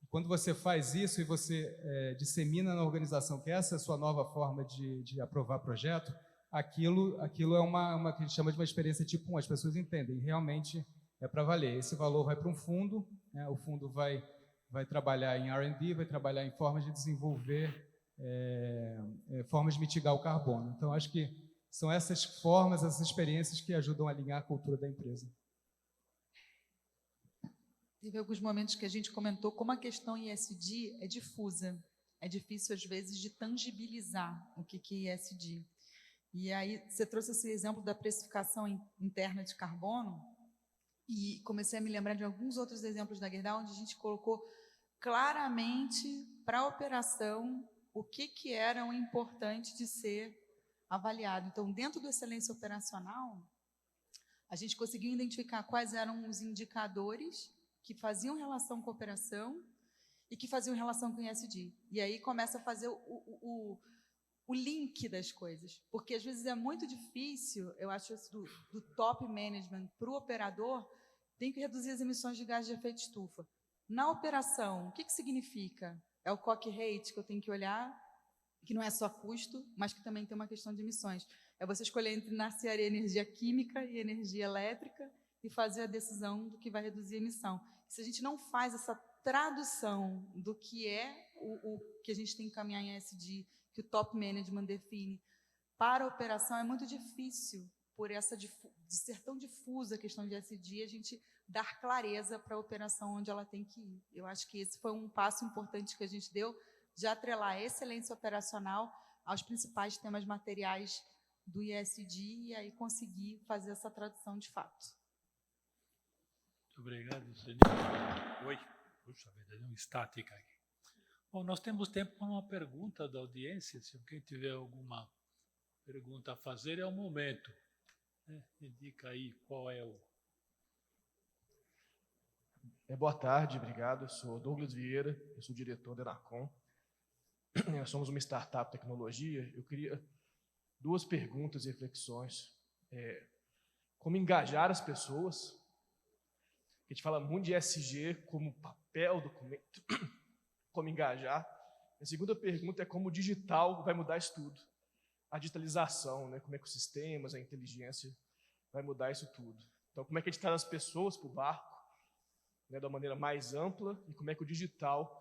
Quando você faz isso e você dissemina na organização que essa é a sua nova forma de aprovar projeto, aquilo é uma que a gente chama de uma experiência tipo 1. As pessoas entendem, realmente é para valer. Esse valor vai para um fundo, né? O fundo vai trabalhar em R&D, vai trabalhar em formas de desenvolver, formas de mitigar o carbono. Então, acho que são essas formas, essas experiências que ajudam a alinhar a cultura da empresa. Teve alguns momentos que a gente comentou como a questão ESG é difusa. É difícil, às vezes, de tangibilizar o que é ESG. E aí, você trouxe esse exemplo da precificação interna de carbono, e comecei a me lembrar de alguns outros exemplos da Gerdau, onde a gente colocou claramente para a operação o que era o importante de ser avaliado. Então, dentro do excelência operacional, a gente conseguiu identificar quais eram os indicadores que faziam relação com a operação e que faziam relação com o ESG. E aí começa a fazer o link das coisas. Porque, às vezes, é muito difícil, eu acho, do top management para o operador, tem que reduzir as emissões de gás de efeito estufa. Na operação, o que significa? É o COC rate que eu tenho que olhar, que não é só custo, mas que também tem uma questão de emissões. É você escolher entre nascer energia química e energia elétrica e fazer a decisão do que vai reduzir a emissão. Se a gente não faz essa tradução do que é o que a gente tem que caminhar em ESG, que o top management define, para a operação, é muito difícil, por essa de ser tão difusa a questão de ESG, a gente dar clareza para a operação onde ela tem que ir. Eu acho que esse foi um passo importante que a gente deu, de atrelar a excelência operacional aos principais temas materiais do ESG e aí conseguir fazer essa tradução de fato. Muito obrigado, Senhor. Oi. Puxa vida, deu uma estática aqui. Bom, nós temos tempo para uma pergunta da audiência. Se alguém tiver alguma pergunta a fazer, é o momento. Né? Indica aí qual é o... Boa tarde, obrigado. Eu sou Douglas Vieira, eu sou diretor da Enacom. Nós somos uma startup de tecnologia. Eu queria 2 perguntas e reflexões. Como engajar as pessoas? A gente fala muito de ESG como papel, documento, como engajar. A segunda pergunta é como o digital vai mudar isso tudo. A digitalização, né? Como ecossistemas, a inteligência vai mudar isso tudo. Então, como é que a gente traz as pessoas para o barco, né, da maneira mais ampla, e como é que o digital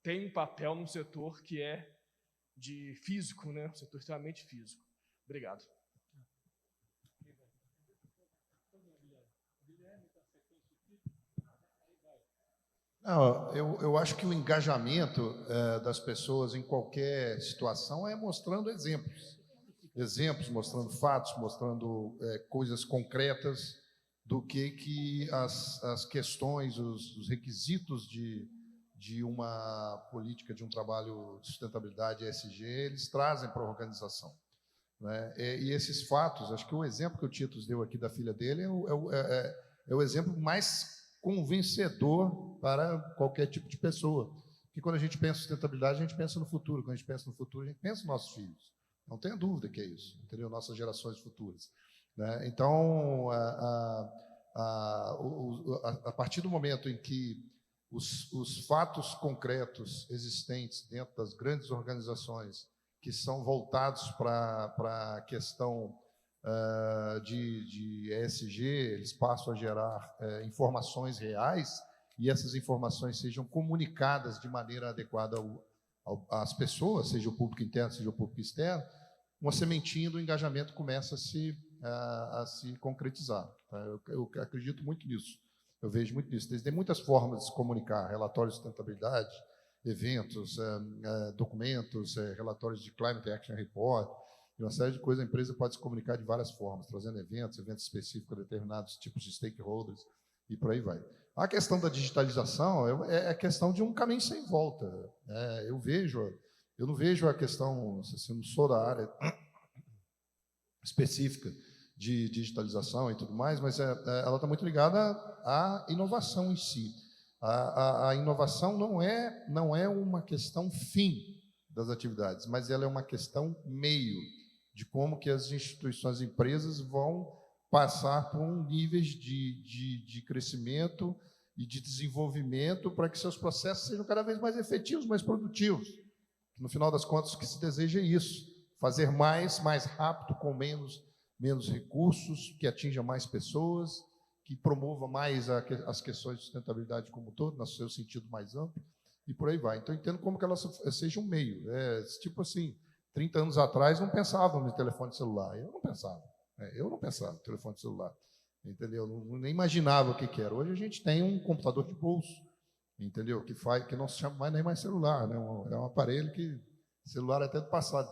tem um papel num setor que é de físico, né, um setor extremamente físico. Obrigado. Não, eu acho que o engajamento das pessoas em qualquer situação é mostrando exemplos. Exemplos, mostrando fatos, mostrando coisas concretas do que as questões, os requisitos de uma política, de um trabalho de sustentabilidade ESG, eles trazem para a organização. Né? E esses fatos, acho que o exemplo que o Titus deu aqui da filha dele é o exemplo mais convencedor para qualquer tipo de pessoa. Porque quando a gente pensa em sustentabilidade, a gente pensa no futuro. Quando a gente pensa no futuro, a gente pensa nos nossos filhos. Não tenha dúvida que é isso, entendeu? Nossas gerações futuras. Né? Então, a partir do momento em que os fatos concretos existentes dentro das grandes organizações que são voltados para a questão de ESG, eles passam a gerar informações reais e essas informações sejam comunicadas de maneira adequada às pessoas, seja o público interno, seja o público externo, uma sementinha do engajamento começa a se concretizar. Tá? Eu acredito muito nisso, eu vejo muito nisso. Tem muitas formas de se comunicar, relatórios de sustentabilidade, eventos, documentos, relatórios de Climate Action Report, uma série de coisas. A empresa pode se comunicar de várias formas, trazendo eventos específicos a determinados tipos de stakeholders e por aí vai. A questão da digitalização é questão de um caminho sem volta. Eu não vejo a questão, assim, não sou da área específica de digitalização e tudo mais, mas ela está muito ligada à inovação em si. A inovação não é uma questão fim das atividades, mas ela é uma questão meio de como que as instituições, as empresas vão passar por níveis de crescimento e de desenvolvimento para que seus processos sejam cada vez mais efetivos, mais produtivos. No final das contas, o que se deseja é isso, fazer mais rápido, com menos recursos, que atinja mais pessoas, que promova mais as questões de sustentabilidade como um todo, no seu sentido mais amplo, e por aí vai. Então, eu entendo como que ela seja um meio. Tipo assim, 30 anos atrás não pensavam no telefone celular. Eu não pensava no telefone celular. Entendeu? Nem imaginava o que era. Hoje a gente tem um computador de bolso, entendeu? Que não se chama mais celular, né? É um aparelho que celular é até do passado.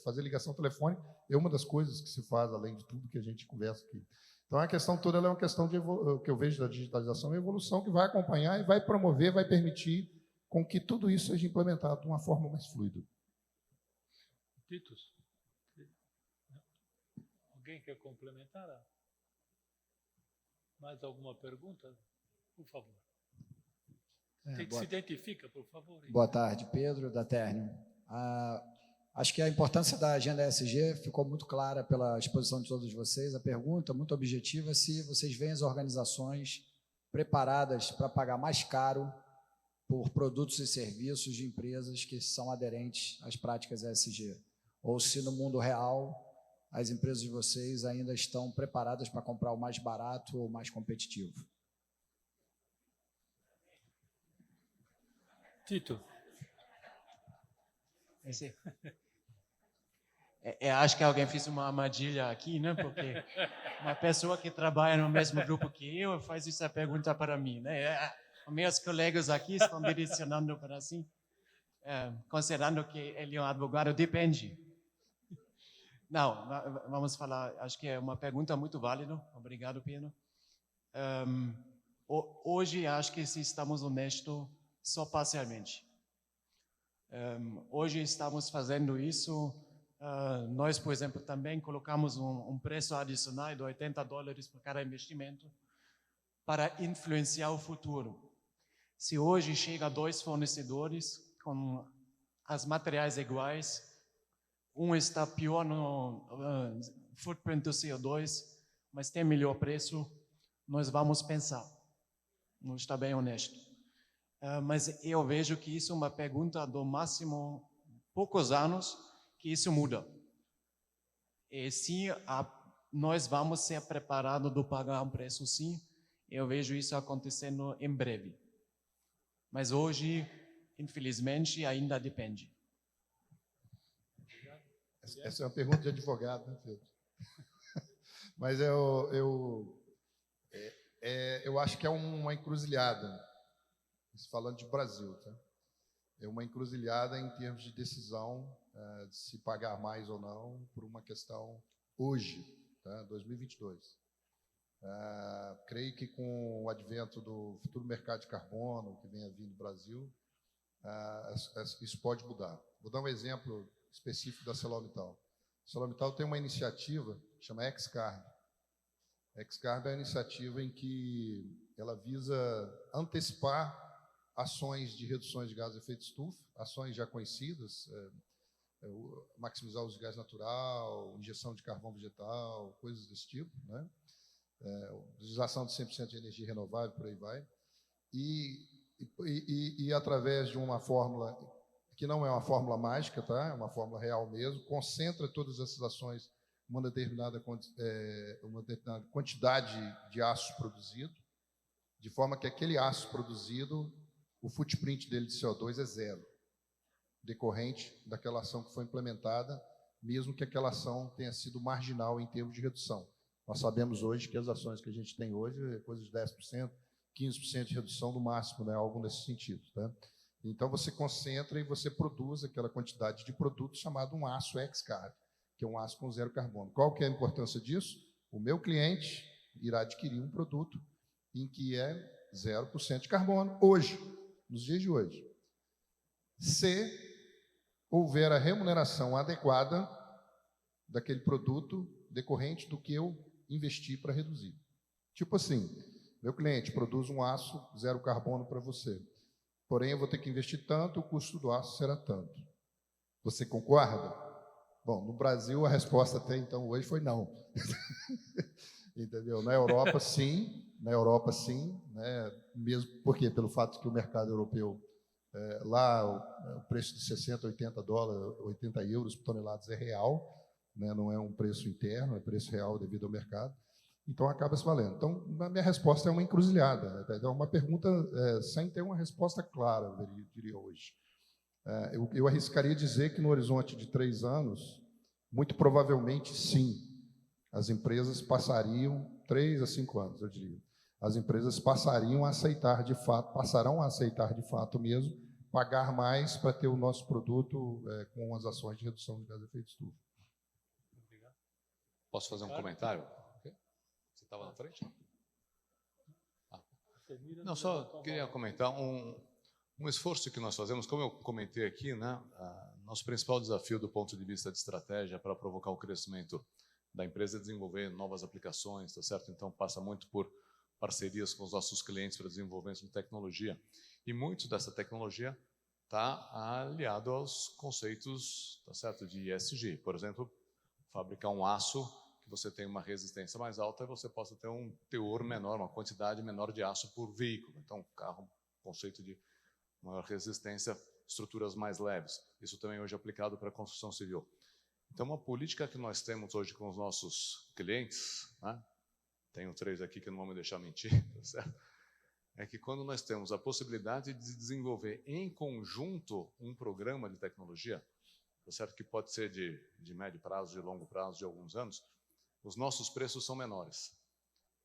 Fazer ligação telefônica é uma das coisas que se faz, além de tudo que a gente conversa aqui. Então, a questão toda ela é uma questão que eu vejo da digitalização, uma evolução que vai acompanhar e vai promover, vai permitir com que tudo isso seja implementado de uma forma mais fluida. Titus? Alguém quer complementar? Mais alguma pergunta? Por favor. Se identifica, por favor. Boa tarde, Pedro, da Ternium. Acho que a importância da agenda ESG ficou muito clara pela exposição de todos vocês. A pergunta, muito objetiva, é se vocês veem as organizações preparadas para pagar mais caro por produtos e serviços de empresas que são aderentes às práticas ESG. Ou se no mundo real as empresas de vocês ainda estão preparadas para comprar o mais barato ou mais competitivo. Tito. Acho que alguém fez uma armadilha aqui, né? Porque uma pessoa que trabalha no mesmo grupo que eu faz essa pergunta para mim, né? Meus colegas aqui estão direcionando para assim, considerando que ele é um advogado, depende. Não, vamos falar, acho que é uma pergunta muito válida. Obrigado, Pedro. Hoje, acho que se estamos honestos, só parcialmente. Hoje estamos fazendo isso. Nós, por exemplo, também colocamos um preço adicional de $80 por cada investimento para influenciar o futuro. Se hoje chega 2 fornecedores com as materiais iguais, um está pior no footprint do CO2, mas tem melhor preço, nós vamos pensar. Não está bem honesto. Mas eu vejo que isso é uma pergunta do máximo poucos anos que isso muda. E sim, nós vamos ser preparados para pagar um preço sim. Eu vejo isso acontecendo em breve. Mas hoje, infelizmente, ainda depende. Essa é uma pergunta de advogado, né, Pedro? Mas eu acho que é uma encruzilhada, falando de Brasil, tá? É uma encruzilhada em termos de decisão de se pagar mais ou não por uma questão hoje, tá? 2022. Creio que com o advento do futuro mercado de carbono que vem a vir no Brasil, isso pode mudar. Vou dar um exemplo específico da ArcelorMittal. A ArcelorMittal tem uma iniciativa que chama XCarb. XCarb é uma iniciativa em que ela visa antecipar ações de reduções de gases de efeito estufa, ações já conhecidas, maximizar o uso de gás natural, injeção de carvão vegetal, coisas desse tipo, né? Utilização de 100% de energia renovável, por aí vai. E através de uma fórmula, que não é uma fórmula mágica, tá? É uma fórmula real mesmo, concentra todas essas ações em uma determinada quantidade de aço produzido, de forma que aquele aço produzido, o footprint dele de CO2 é zero, decorrente daquela ação que foi implementada, mesmo que aquela ação tenha sido marginal em termos de redução. Nós sabemos hoje que as ações que a gente tem hoje é coisa de 10%, 15% de redução no máximo, né? Algo nesse sentido, tá? Então, você concentra e você produz aquela quantidade de produto chamado um aço XCarb, que é um aço com zero carbono. Qual que é a importância disso? O meu cliente irá adquirir um produto em que é 0% de carbono hoje, nos dias de hoje. Se houver a remuneração adequada daquele produto decorrente do que eu investi para reduzir. Tipo assim, meu cliente produz um aço zero carbono para você, porém eu vou ter que investir tanto, o custo do aço será tanto. Você concorda? Bom, no Brasil a resposta até então hoje foi não. Entendeu? Na Europa sim, né? Mesmo porque pelo fato que o mercado europeu lá o preço de 60, 80 dólares, 80 euros por toneladas é real, né? Não é um preço interno, é preço real devido ao mercado. Então acaba se valendo. Então, a minha resposta é uma encruzilhada, né? É uma pergunta sem ter uma resposta clara, eu diria hoje. Eu arriscaria dizer que no horizonte de 3 anos, muito provavelmente sim, as empresas passariam, 3 a 5 anos, eu diria, as empresas passarão a aceitar de fato mesmo, pagar mais para ter o nosso produto com as ações de redução de gás de efeito estufa. Posso fazer um comentário? Você estava na frente? Não, só queria comentar um esforço que nós fazemos, como eu comentei aqui, né? Nosso principal desafio do ponto de vista de estratégia para provocar o crescimento da empresa é desenvolver novas aplicações, tá certo? Então passa muito por parcerias com os nossos clientes para desenvolvimento de tecnologia. E muito dessa tecnologia está aliado aos conceitos, tá certo, de ESG. Por exemplo, fabricar um aço que você tem uma resistência mais alta e você possa ter um teor menor, uma quantidade menor de aço por veículo. Então, carro, conceito de maior resistência, estruturas mais leves. Isso também hoje é aplicado para a construção civil. Então, uma política que nós temos hoje com os nossos clientes, né? Tenho 3 aqui que não vão me deixar mentir, tá certo? É que quando nós temos a possibilidade de desenvolver em conjunto um programa de tecnologia, tá certo? Que pode ser de médio prazo, de longo prazo, de alguns anos, os nossos preços são menores.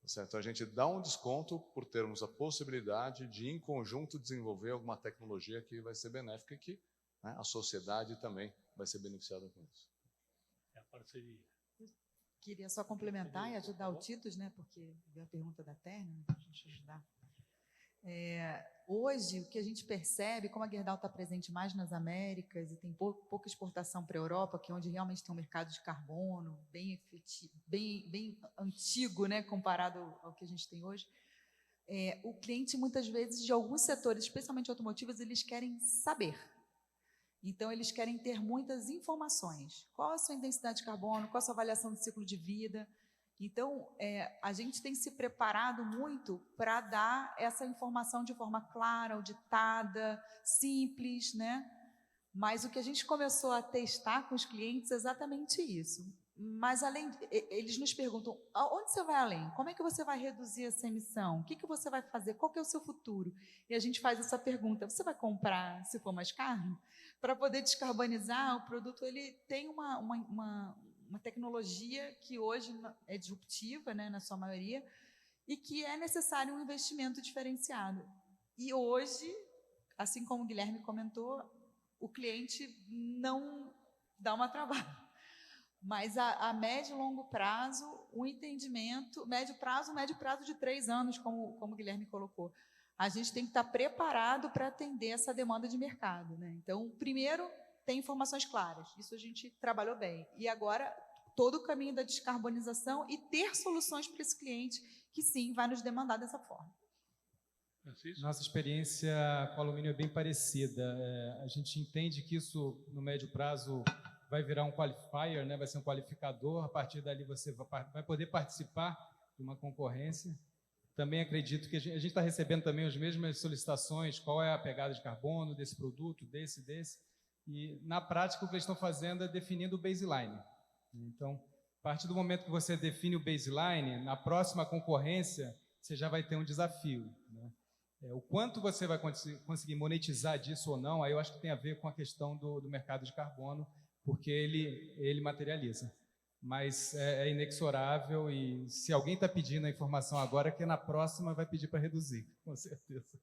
Tá certo? Então, a gente dá um desconto por termos a possibilidade de, em conjunto, desenvolver alguma tecnologia que vai ser benéfica e que, né, a sociedade também vai ser beneficiada com isso. É a parceria. Queria só complementar e ajudar o Titus, né? Porque veio a pergunta da Terna, a gente ajudar. Hoje, o que a gente percebe, como a Gerdau está presente mais nas Américas e tem pouca exportação para a Europa, que é onde realmente tem um mercado de carbono bem antigo, né, comparado ao que a gente tem hoje, o cliente, muitas vezes, de alguns setores, especialmente automotivos, eles querem saber. Então, eles querem ter muitas informações. Qual a sua intensidade de carbono? Qual a sua avaliação do ciclo de vida? Então, a gente tem se preparado muito para dar essa informação de forma clara, auditada, simples, né? Mas o que a gente começou a testar com os clientes é exatamente isso. Mas, eles nos perguntam, onde você vai além? Como é que você vai reduzir essa emissão? O que você vai fazer? Qual que é o seu futuro? E a gente faz essa pergunta, você vai comprar, se for mais caro? Para poder descarbonizar, o produto ele tem uma tecnologia que hoje é disruptiva, né, na sua maioria, e que é necessário um investimento diferenciado. E hoje, assim como o Guilherme comentou, o cliente não dá uma travada. Mas a médio e longo prazo, o entendimento, médio prazo de 3 anos, como o Guilherme colocou, a gente tem que estar preparado para atender essa demanda de mercado, né? Então, primeiro, tem informações claras, isso a gente trabalhou bem. E agora, todo o caminho da descarbonização e ter soluções para esse cliente que, sim, vai nos demandar dessa forma. Nossa experiência com alumínio é bem parecida. A gente entende que isso, no médio prazo, vai virar um qualifier, né? Vai ser um qualificador. A partir dali, você vai poder participar de uma concorrência. Também acredito que a gente está recebendo também as mesmas solicitações, qual é a pegada de carbono desse produto, desse. E, na prática, o que eles estão fazendo é definindo o baseline. Então, a partir do momento que você define o baseline, na próxima concorrência, você já vai ter um desafio, né? O quanto você vai conseguir monetizar disso ou não, aí eu acho que tem a ver com a questão do mercado de carbono, porque ele materializa. Mas é inexorável e se alguém está pedindo a informação agora, que na próxima vai pedir para reduzir, com certeza.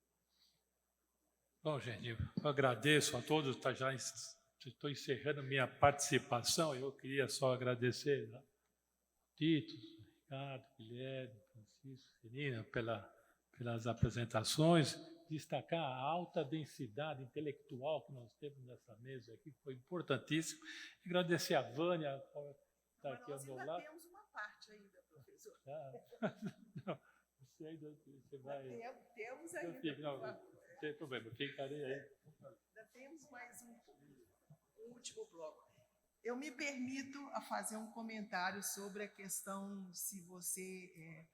Bom, gente, eu agradeço a todos, estou encerrando minha participação. Eu queria só agradecer a Tito, Ricardo, Guilherme, Francisco, Celina, pelas apresentações, destacar a alta densidade intelectual que nós temos nessa mesa aqui, que foi importantíssimo. Agradecer a Vânia, que está aqui ao meu lado. Nós ainda temos uma parte ainda, professor. Não, você vai... Temos ainda. Não tem problema, ficarei aí. Ainda temos mais um último bloco. Eu me permito a fazer um comentário sobre a questão se você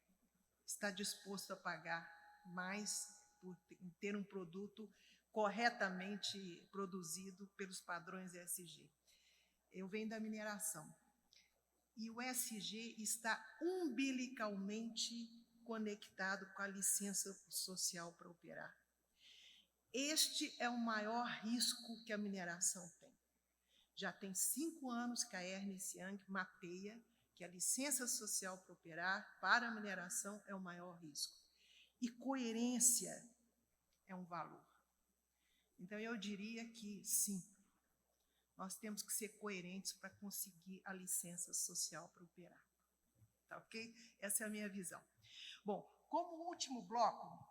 está disposto a pagar mais por ter um produto corretamente produzido pelos padrões ESG. Eu venho da mineração e o ESG está umbilicalmente conectado com a licença social para operar. Este é o maior risco que a mineração tem. Já tem 5 anos que a Ernst Young mapeia que a licença social para operar para a mineração é o maior risco. E coerência é um valor. Então, eu diria que, sim, nós temos que ser coerentes para conseguir a licença social para operar. Tá ok? Essa é a minha visão. Bom, como último bloco,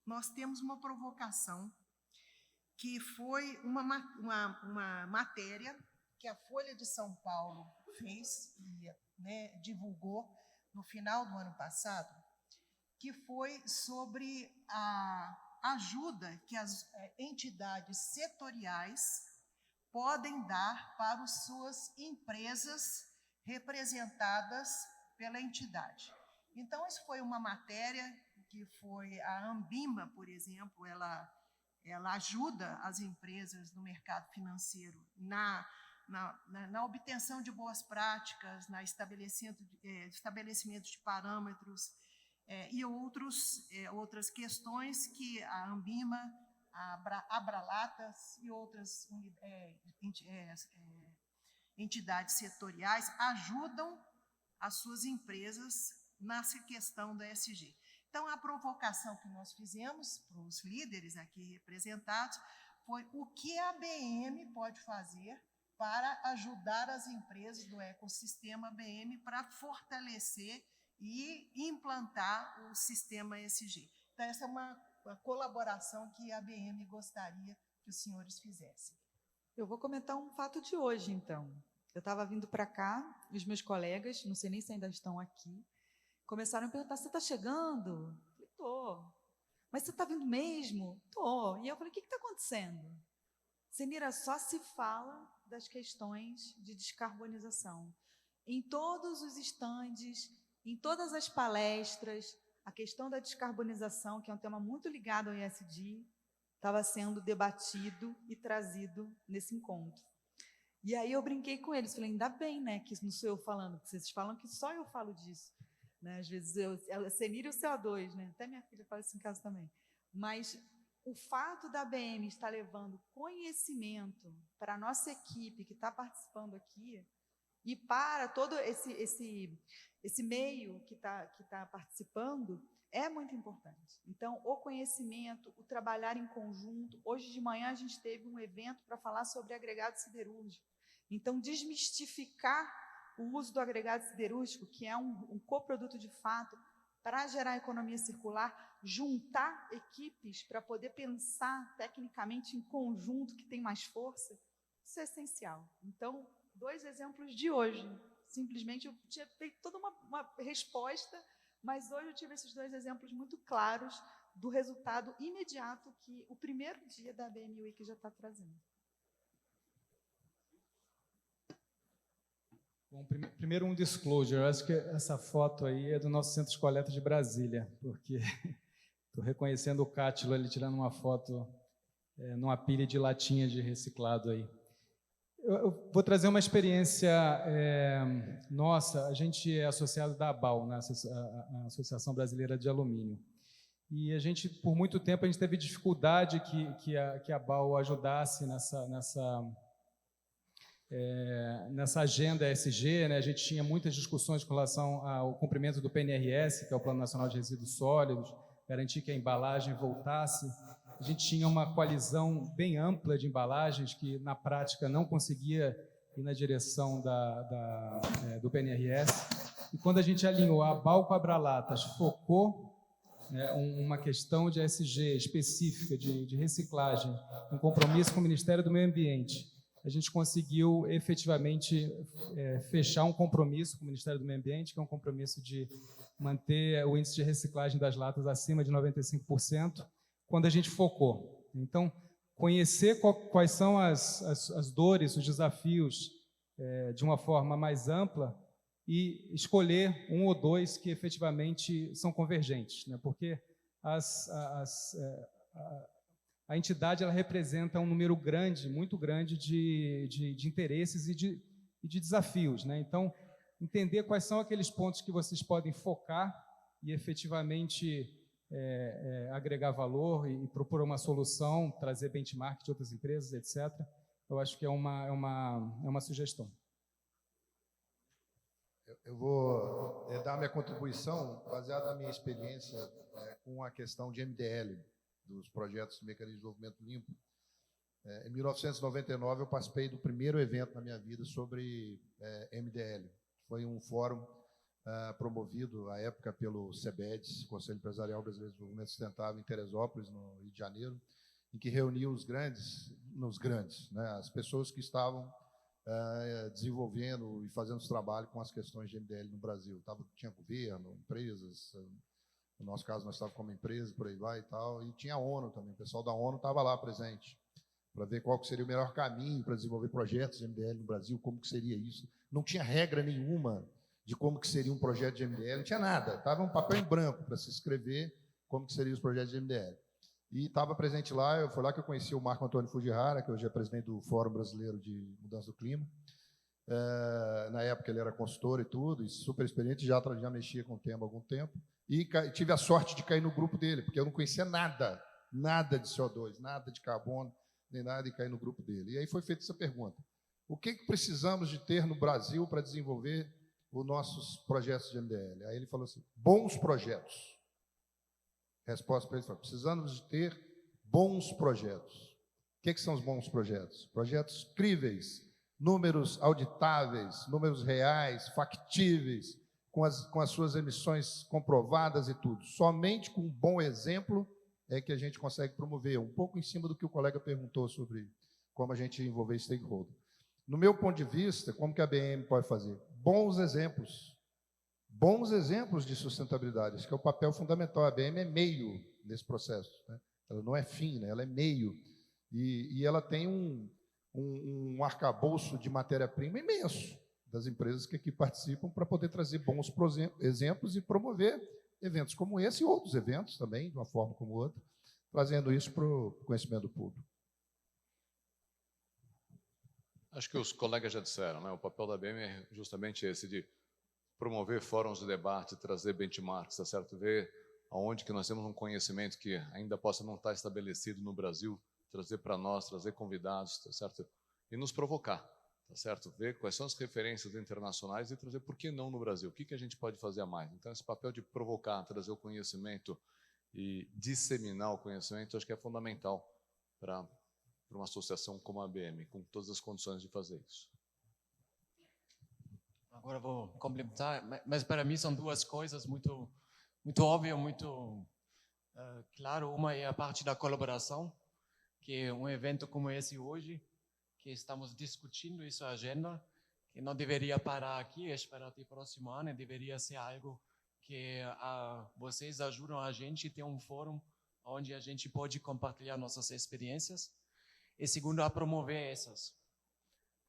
nós temos uma provocação que foi uma matéria que a Folha de São Paulo fez e, né, divulgou no final do ano passado, que foi sobre a ajuda que as entidades setoriais podem dar para as suas empresas representadas pela entidade. Então, isso foi uma matéria que foi a Ambima, por exemplo, ela ajuda as empresas no mercado financeiro na obtenção de boas práticas, na estabelecimento de parâmetros e outras questões que a Ambima, a Abralatas e outras entidades setoriais ajudam as suas empresas nessa questão da ESG. Então, a provocação que nós fizemos para os líderes aqui representados foi o que a ABM pode fazer para ajudar as empresas do ecossistema ABM para fortalecer e implantar o sistema ESG. Então, essa é uma colaboração que a ABM gostaria que os senhores fizessem. Eu vou comentar um fato de hoje, então. Eu estava vindo para cá, e os meus colegas, não sei nem se ainda estão aqui, começaram a perguntar: você está chegando? Eu falei: estou. Mas você está vindo mesmo? Estou. E eu falei: o que está acontecendo? Zenira, só se fala das questões de descarbonização. Em todos os estandes, em todas as palestras, a questão da descarbonização, que é um tema muito ligado ao ESG, estava sendo debatido e trazido nesse encontro. E aí eu brinquei com eles, falei: ainda bem, né, que não sou eu falando, porque vocês falam que só eu falo disso. Né? Às vezes a Zenira e o CO2, né? Até minha filha fala isso em casa também. Mas o fato da ABM estar levando conhecimento para a nossa equipe que está participando aqui e para todo esse meio que tá participando é muito importante. Então, o conhecimento, o trabalhar em conjunto. Hoje de manhã a gente teve um evento para falar sobre agregado siderúrgico. Então, desmistificar o uso do agregado siderúrgico, que é um coproduto de fato, para gerar economia circular, juntar equipes para poder pensar tecnicamente em conjunto que tem mais força, isso é essencial. Então, 2 exemplos de hoje. Simplesmente eu tinha feito toda uma resposta, mas hoje eu tive esses 2 exemplos muito claros do resultado imediato que o primeiro dia da ABM Week já está trazendo. Bom, primeiro um disclosure. Eu acho que essa foto aí é do nosso centro de coleta de Brasília, porque estou reconhecendo o Cátilo ali tirando uma foto numa pilha de latinha de reciclado aí. Eu vou trazer uma experiência nossa. A gente é associado da ABAL, né, a Associação Brasileira de Alumínio. E a gente, por muito tempo, a gente teve dificuldade que a ABAL ajudasse nessa agenda ESG, né? A gente tinha muitas discussões com relação ao cumprimento do PNRS, que é o Plano Nacional de Resíduos Sólidos, garantir que a embalagem voltasse. A gente tinha uma coalizão bem ampla de embalagens que, na prática, não conseguia ir na direção do PNRS. E quando a gente alinhou a ABAL com a Abralatas, focou uma questão de ESG específica, de reciclagem, um compromisso com o Ministério do Meio Ambiente, a gente conseguiu efetivamente fechar um compromisso com o Ministério do Meio Ambiente, que é um compromisso de manter o índice de reciclagem das latas acima de 95%, quando a gente focou. Então, conhecer quais são as dores, os desafios de uma forma mais ampla e escolher 1 ou 2 que efetivamente são convergentes, né? Porque a entidade ela representa um número grande, muito grande de interesses e de desafios, né? Então, entender quais são aqueles pontos que vocês podem focar e efetivamente agregar valor e propor uma solução, trazer benchmark de outras empresas, etc. Eu acho que é uma sugestão. Eu vou dar minha contribuição baseada na minha experiência com a questão de MDL, dos projetos de mecanismo de desenvolvimento limpo. Em 1999, eu participei do primeiro evento na minha vida sobre MDL. Foi um fórum promovido, à época, pelo CEBEDS, Conselho Empresarial Brasileiro de Desenvolvimento Sustentável, em Teresópolis, no Rio de Janeiro, em que reuniu os grandes, né, as pessoas que estavam desenvolvendo e fazendo os trabalhos com as questões de MDL no Brasil. Tinha governo, empresas, no nosso caso nós estávamos como empresa, por aí vai e tal, e tinha a ONU também, o pessoal da ONU estava lá presente, para ver qual que seria o melhor caminho para desenvolver projetos de MDL no Brasil, como que seria isso. Não tinha regra nenhuma de como que seria um projeto de MDL, não tinha nada, estava um papel em branco para se escrever como que seriam os projetos de MDL. E estava presente lá, foi lá que eu conheci o Marco Antônio Fujihara, que hoje é presidente do Fórum Brasileiro de Mudança do Clima. Na época ele era consultor e tudo, e super experiente, já mexia com o tema há algum tempo, e tive a sorte de cair no grupo dele, porque eu não conhecia nada de CO2, nada de carbono, nem nada, e cair no grupo dele. E aí foi feita essa pergunta: o que precisamos de ter no Brasil para desenvolver os nossos projetos de MDL? Aí ele falou assim: bons projetos. Resposta para ele foi: precisamos de ter bons projetos. O que são os bons projetos? Projetos críveis, números auditáveis, números reais, factíveis, com as suas emissões comprovadas e tudo. Somente com um bom exemplo é que a gente consegue promover, um pouco em cima do que o colega perguntou sobre como a gente envolver stakeholder. No meu ponto de vista, como que a BM pode fazer? Bons exemplos de sustentabilidade, esse que é o papel fundamental. A BM é meio nesse processo, né? Ela não é fim, né? Ela é meio, e ela tem um arcabouço de matéria-prima imenso das empresas que aqui participam para poder trazer bons exemplos e promover eventos como esse e outros eventos também, de uma forma como outra, trazendo isso para o conhecimento do público. Acho que os colegas já disseram, né? O papel da BM é justamente esse, de promover fóruns de debate, trazer benchmarks, tá certo? Ver aonde que nós temos um conhecimento que ainda possa não estar estabelecido no Brasil, trazer para nós, trazer convidados, tá certo? E nos provocar, tá certo? Ver quais são as referências internacionais e trazer por que não no Brasil, o que a gente pode fazer a mais. Então, esse papel de provocar, trazer o conhecimento e disseminar o conhecimento, acho que é fundamental para uma associação como a ABM, com todas as condições de fazer isso. Agora vou complementar, mas para mim são duas coisas muito óbvias, muito claro. Uma é a parte da colaboração, que é um evento como esse hoje, que estamos discutindo essa agenda, que não deveria parar aqui, esperar até o próximo ano, deveria ser algo que vocês ajudam a gente a ter um fórum onde a gente pode compartilhar nossas experiências. E segundo, a promover essas.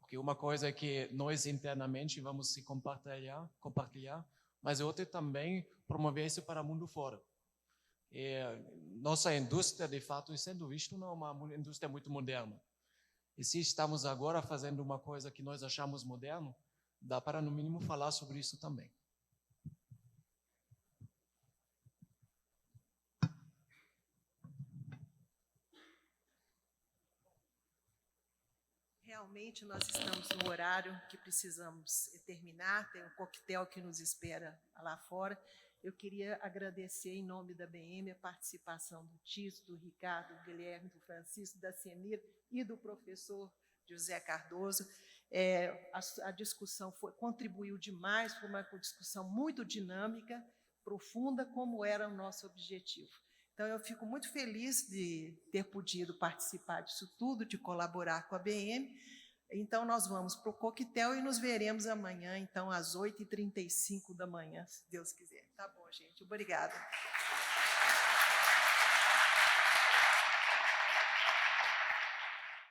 Porque uma coisa é que nós internamente vamos se compartilhar, mas outra também promover isso para o mundo fora. E nossa indústria, de fato, sendo visto, não é uma indústria muito moderna. E se estamos agora fazendo uma coisa que nós achamos moderno, dá para, no mínimo, falar sobre isso também. Realmente, nós estamos no horário que precisamos terminar, tem um coquetel que nos espera lá fora. Eu queria agradecer, em nome da BM, a participação do Tício, do Ricardo, do Guilherme, do Francisco, da Cienir e do professor José Cardoso. A discussão contribuiu demais, foi uma discussão muito dinâmica, profunda, como era o nosso objetivo. Então, eu fico muito feliz de ter podido participar disso tudo, de colaborar com a BM. Então, nós vamos para o coquetel e nos veremos amanhã, então, às 8h35 da manhã, se Deus quiser. Tá bom, gente. Obrigada.